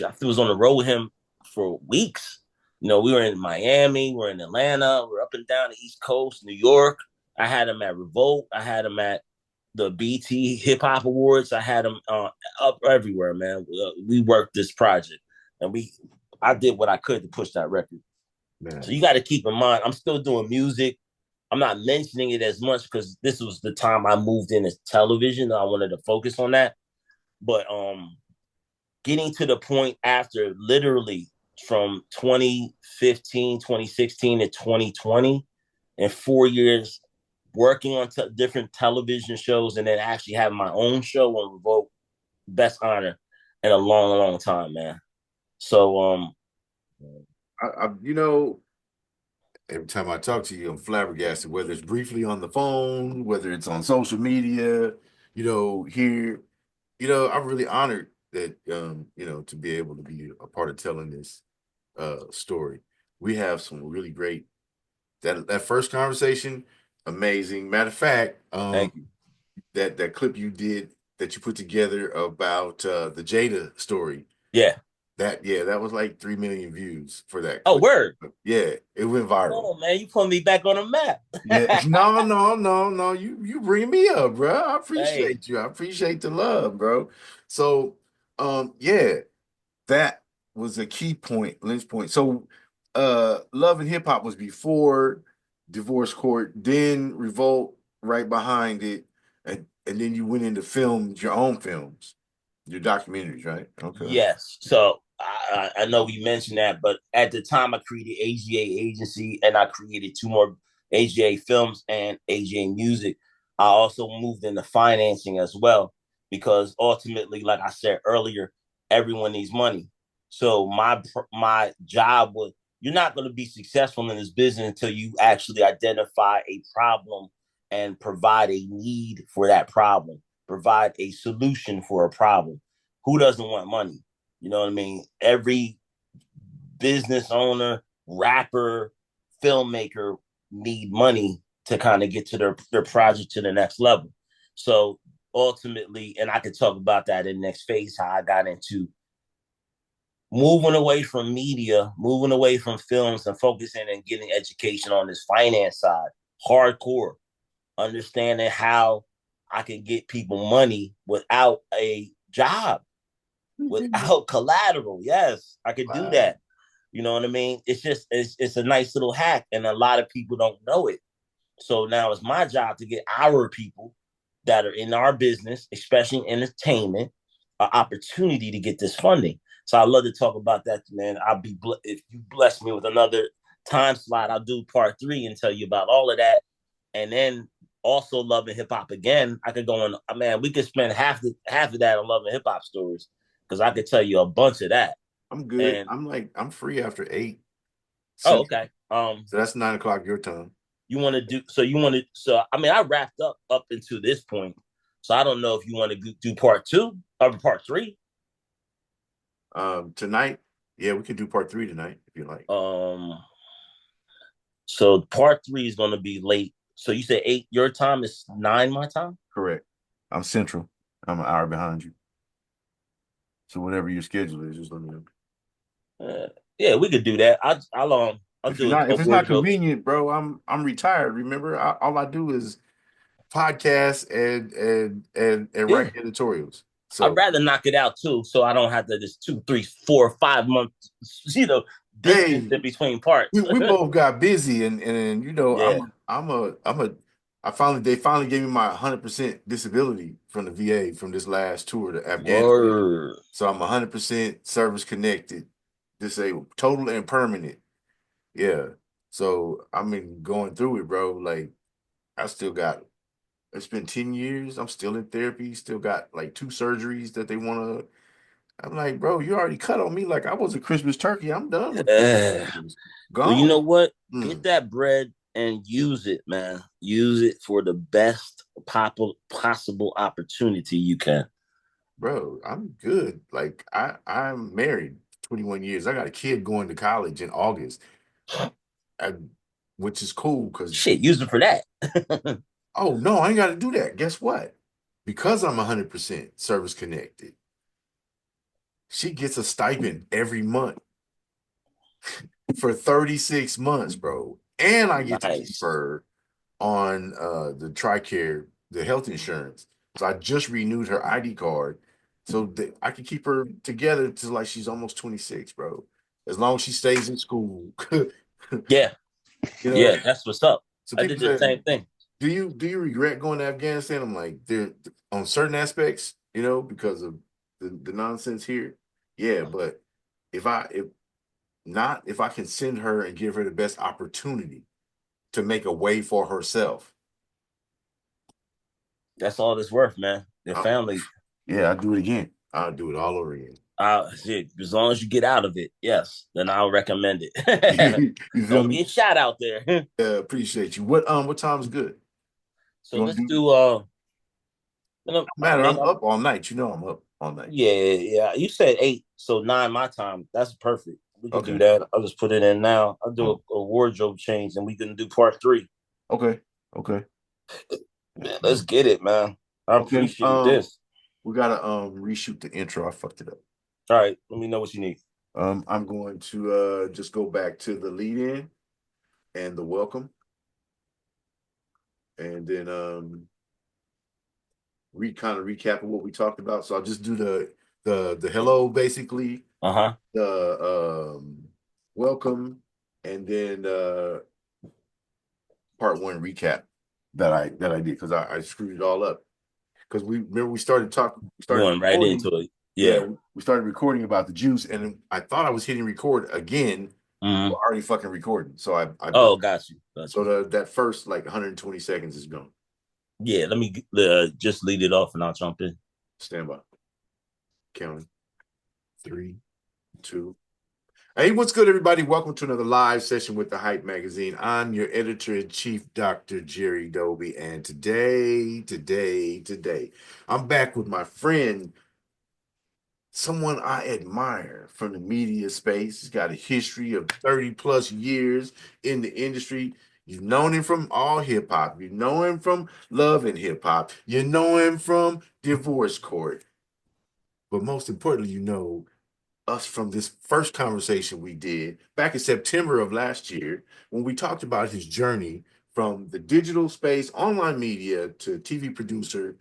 I was on the road with him for weeks. We were in Miami, we're in Atlanta, we're up and down the East Coast, New York. I had him at Revolt. I had him at the BT Hip Hop Awards. I had him up everywhere, man. We worked this project, and I did what I could to push that record. So Man. you got to keep in mind, I'm still doing music. I'm not mentioning it as much because this was the time I moved into television. I wanted to focus on that, but getting to the point after literally from 2015, 2016 to 2020, and 4 years working on different television shows, and then actually having my own show on Revolt, best honor in a long, long time, man. So, I every time I talk to you, I'm flabbergasted, whether it's briefly on the phone, whether it's on social media, here, I'm really honored that, to be able to be a part of telling this story. We have some really great, that first conversation, amazing. Matter of fact, thank you. that clip you did that you put together about the Jada story. Yeah. That was like 3 million views for that Oh, clip. word. Yeah, it went viral. Oh, man, you put me back on the map. Yeah, no, no, no, no. You bring me up, bro. I Hey, appreciate you. I appreciate the love, bro. So, yeah, that was a key point, lynch point. So, Love and Hip Hop was before Divorce Court, then Revolt right behind it, and then you went into films, your own films, your documentaries, right? Okay. yes. So I know we mentioned that, but at the time I created AGA Agency and I created two more AGA Films and AGA Music. I also moved into financing as well because ultimately, like I said earlier, everyone needs money. So my job was you're not going to be successful in this business until you actually identify a problem and provide a need for that problem, provide a solution for a problem. Who doesn't want money? You know what I mean? Every business owner, rapper, filmmaker need money to kind of get to their project to the next level. So ultimately, and I could talk about that in the next phase, how I got into moving away from media, moving away from films, and focusing and getting education on this finance side, hardcore, understanding how I can get people money without a job, without collateral. Yes, I could do Wow. that. You know what I mean? It's a nice little hack, and a lot of people don't know it. So now it's my job to get our people that are in our business, especially in entertainment, an opportunity to get this funding. So I love to talk about that, man. If you bless me with another time slot, I'll do part 3 and tell you about all of that. And then also loving hip hop again. I could go on, man. We could spend half of that on loving hip hop stories because I could tell you a bunch of that. I'm good. And I'm free after 8 oh, Central. okay. So that's 9 o'clock your time. You want to do so? You want to so? I mean, I wrapped up into this point, so I don't know if you want to do part 2 or part 3. Tonight, yeah, we could do part 3 tonight if you like. So part 3 is going to be late. So you said 8 your time is 9 my time. Correct. I'm Central. I'm an hour behind you. So whatever your schedule is, just let me know. Yeah, we could do that. I'll If you're do not, a if it's not wardrobe. convenient, bro, I'm retired. Remember, all I do is podcasts and write Yeah, editorials. I'd So rather knock it out too, so I don't have to just 2, 3, 4, 5 months, distance hey, in between parts. we both got busy, and Yeah, I finally they finally gave me my 100% disability from the VA from this last tour to Afghanistan. word. So I'm 100% service connected, disabled, total and permanent. Yeah. So I mean, going through it, bro. Like I still got. It's been 10 years. I'm still in therapy. Still got like 2 surgeries that they want to. I'm like, bro, you already cut on me like I was a Christmas turkey. I'm done with Uh, well, you know gone. what? Get Mm, that bread and use it, man. Use it for the best possible opportunity you can. bro, I'm good. Like I'm married 21 years. I got a kid going to college in August, I, which is cool because Shit, use it for that. oh no, I ain't got to do that. Guess what? Because I'm 100% service connected, she gets a stipend every month for 36 months, bro. And I get to keep Nice. her on the TRICARE, the health insurance. So I just renewed her ID card so that I can keep her together till like she's almost 26, bro. As long as she stays in school. Yeah, You know, yeah, that's what's up. so I people did the say, same thing. do you regret going to Afghanistan? I'm like, there on certain aspects, because of the nonsense here. Yeah, but if not, if I can send her and give her the best opportunity to make a way for herself. That's all it's worth, man. Your Uh, family. yeah, I'll do it again. I'll do it all over again. Shit, as long as you get out of it, yes, then I'll recommend it. You feel Don't me? get shot out there. Appreciate you. What time's good? So You want let's to do? do. No I matter. mean, I'm up all night. You know I'm up all night. yeah, yeah. You said 8, so 9 my time. That's perfect. We could do Okay. that. I'll just put it in now. I'll do Oh, a wardrobe change, and we can do part 3. okay. Okay. Man, let's get it, man. I Okay. appreciate this. We gotta reshoot the intro. I fucked it up. All right, let me know what you need. I'm going to just go back to the lead in and the welcome, and then kind of recap of what we talked about. So I'll just do the hello basically, Uh huh. the welcome, and then part one recap that I did because I screwed it all up. Because we started Going right recording. into it. Yeah, Yeah. we started recording about the juice, and I thought I was hitting record again. We're Mm-hmm. already fucking recording. So I Oh, got you. Got so you. that first like 120 seconds is gone. Yeah, let me just lead it off and I'll jump in. Stand by. Counting. 3, 2. Hey, what's good, everybody? Welcome to another live session with the Hype Magazine. I'm your editor in chief, Dr. Jerry Doby, and today, I'm back with my friend, someone I admire from the media space. He's got a history of 30 plus years in the industry. You've known him from All Hip Hop. You know him from Love and Hip Hop. You know him from Divorce Court. But most importantly, you know us from this first conversation we did back in September of last year when we talked about his journey from the digital space, online media to TV producer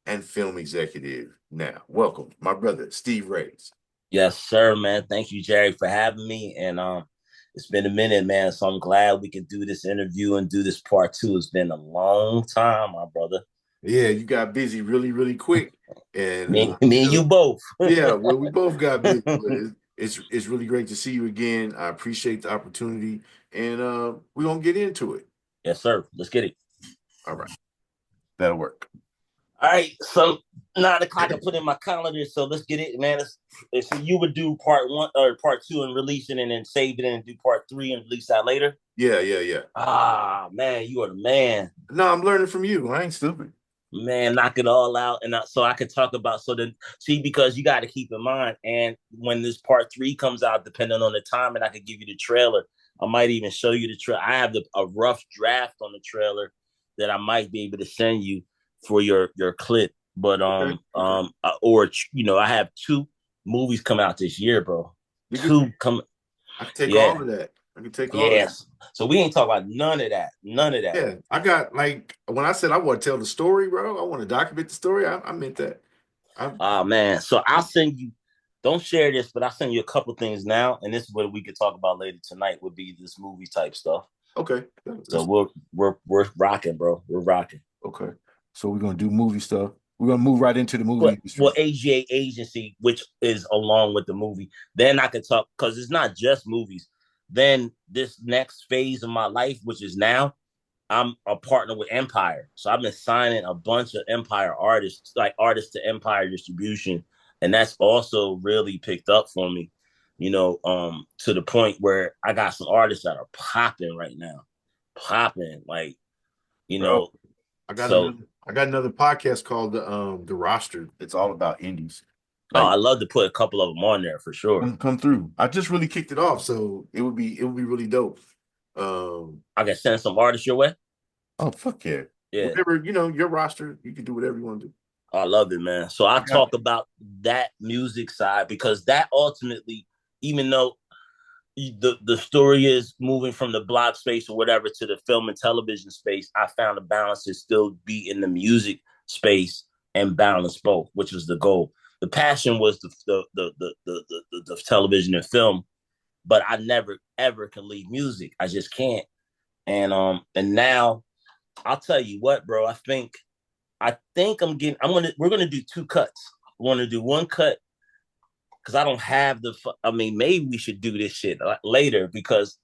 and film executive. Now, welcome, my brother, Steve Raze. Yes, sir, man. Thank you, Jerry, for having me. And it's been a minute, man. So I'm glad we can do this interview and do this part two. It's been a long time, my brother. Yeah, you got busy really, really quick. And, Me and you both. yeah, well, we both got busy, but it's really great to see you again. I appreciate the opportunity, and we're gonna get into it. Yes, sir. Let's get it. All right, that'll work. All right. So 9 o'clock, I put in my calendar. So let's get it, man. So you would do part one or part two and release it and then save it and do part three and release that later. Yeah, yeah, yeah. Ah, man, you are the man. No, I'm learning from you. I ain't stupid. Man, knock it all out, and so I could talk about. So then, see, because you got to keep in mind, and when this part three comes out, depending on the time, and I could give you the trailer. I might even show you the trailer. I have a rough draft on the trailer that I might be able to send you for your clip. But Okay. or I have two movies come out this year, bro. You could, Two come, I can take all yeah, of that. I can take all of that. yes. So we ain't talking about none of that, none of that. Yeah, I got like when I said I want to tell the story, bro. I want to document the story. I meant that. Oh man. So I'll send you, don't share this, but I'll send you a couple things now. And this is what we could talk about later tonight would be this movie type stuff. Okay. So we're rocking, bro. We're rocking. Okay. So we're gonna do movie stuff. We're gonna move right into the movie But industry. well, AGA agency, which is along with the movie, then I could talk because it's not just movies. Then this next phase of my life, which is now, I'm a partner with Empire. So I've been signing a bunch of Empire artists, like artists to Empire distribution. And that's also really picked up for me, to the point where I got some artists that are popping right now. Popping, like, you Bro, know, so I got another podcast called the Roster. It's all about indies. oh, Like I love to put a couple of them on there for sure. come through. I just really kicked it off, so it would be really dope. I can send some artists your way. Oh fuck yeah. Yeah. Whatever, your roster, you can do whatever you want to do. I love it, man. So I I got talk about that music side because that ultimately, even though the story is moving from the blog space or whatever to the film and television space, I found a balance to still be in the music space and balance both, which was the goal. The passion was the television and film, but I never ever can leave music. I just can't. And now I'll tell you what, bro. I think we're gonna do two cuts. We're gonna do one cut because I don't have I mean, maybe we should do this shit later because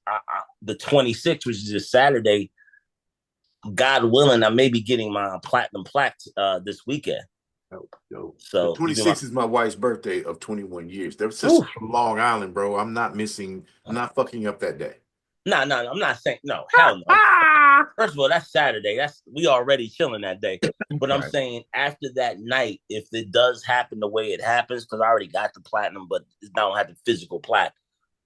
the 26th, which is this Saturday, God willing, I may be getting my platinum plaque this weekend. yo. The So you do my 26th is my wife's birthday of 21 years. There's just Long Island, bro. I'm not fucking up that day. no, I'm not saying no, hell no. First of all, that's Saturday. We already chilling that day. But I'm Right. saying after that night, if it does happen the way it happens, because I already got the platinum, but I don't have the physical plaque,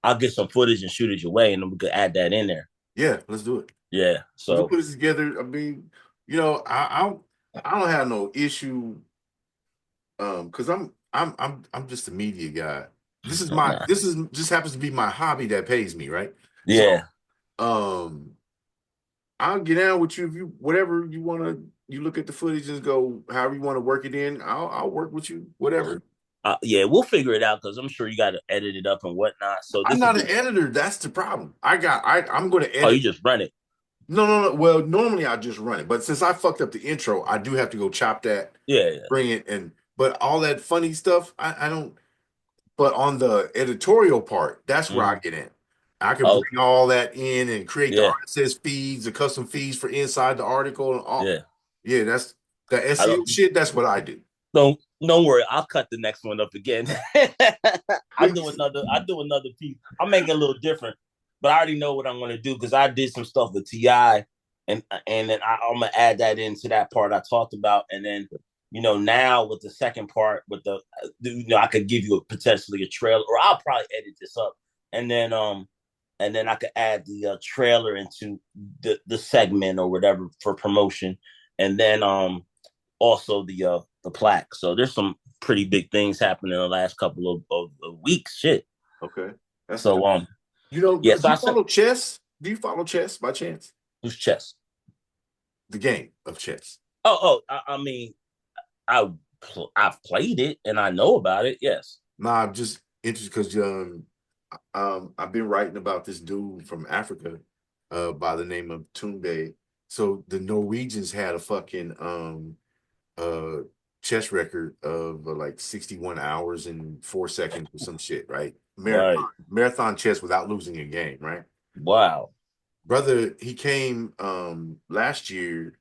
I'll get some footage and shoot it your way, and then we could add that in there. Yeah, let's do it. Yeah. We can So put this together. I mean, I don't have no issue because I'm just a media guy. This is just happens to be my hobby that pays me, right? So yeah. um I'll get down with you if you whatever you want to. You look at the footage and go however you want to work it in. I'll work with you, whatever. Yeah, we'll figure it out because I'm sure you got to edit it up and whatnot. So I'm this will not an be. editor. That's the problem. I'm going to Oh, you edit. just run it. No, no, no. Well, normally I just run it, but since I fucked up the intro, I do have to go chop that, Yeah, yeah, bring it, but all that funny stuff, I don't. But on the editorial part, that's where I mm-hmm. get in. I can Oh, bring all that in and create the yeah, RSS feeds, the custom feeds for inside the article, and all. yeah. Yeah, that's the I SEO don't. shit. That's what I do. Don't worry. I'll cut the next one up again. I'll do Please. another. I'll do another piece. I'll make it a little different, but I already know what I'm going to do because I did some stuff with Ti, and then I'm gonna add that into that part I talked about, and then now with the second part with I could give you potentially a trailer, or I'll probably edit this up, and then and then I could add the trailer into the segment or whatever for promotion, and then also the plaque. So there's some pretty big things happening in the last couple of weeks. Shit. Okay, that's So dope. You know, yeah. do So I you sent follow chess? Do you follow chess by chance? who's chess. The game of chess. I mean, I I've played it and I know about it. Yes. Nah, I'm just interested because I've been writing about this dude from Africa by the name of Tunde. So the Norwegians had a fucking uh chess record of like 61 hours and 4 seconds or some shit, right? Right. Marathon chess without losing a game, right? Wow. Brother, he came last year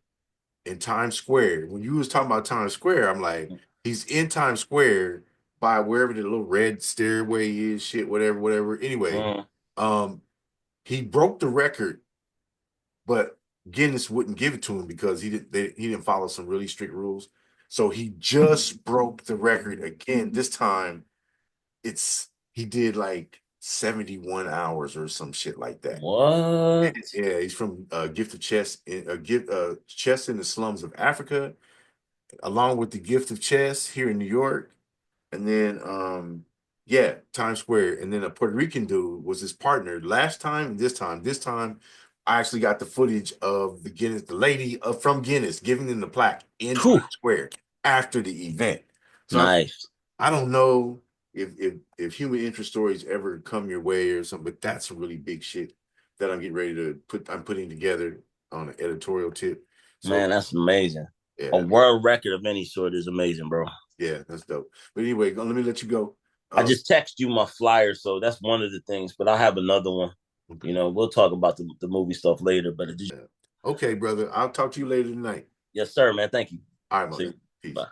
in Times Square. When you was talking about Times Square, I'm like, he's in Times Square by wherever the little red stairway is, shit, whatever, whatever. Anyway, Mm. um, he broke the record, but Guinness wouldn't give it to him because he didn't follow some really strict rules. So he just broke the record again. This time he did like 71 hours or some shit like that. What? Yeah, he's from Gift of Chess, Gift Chess in the Slums of Africa, along with the Gift of Chess here in New York, and then yeah, Times Square, and then a Puerto Rican dude was his partner last time and this time. This time, I actually got the footage of the lady from Guinness giving them the plaque in Whew. Times Square after the event. So Nice. I don't know if human interest stories ever come your way or something, but that's some really big shit that I'm getting ready to put. I'm putting together on an editorial tip. So Man, that's amazing. A yeah, world record of any sort is amazing, bro. yeah, that's dope. But anyway, let me let you go. I Um, just text you my flyer, so that's one of the things. But I'll have another one. okay. We'll talk about the movie stuff later. But Yeah. Okay, brother. I'll talk to you later tonight. yes, sir, man. Thank you. All right, my See man. you. Peace. Bye.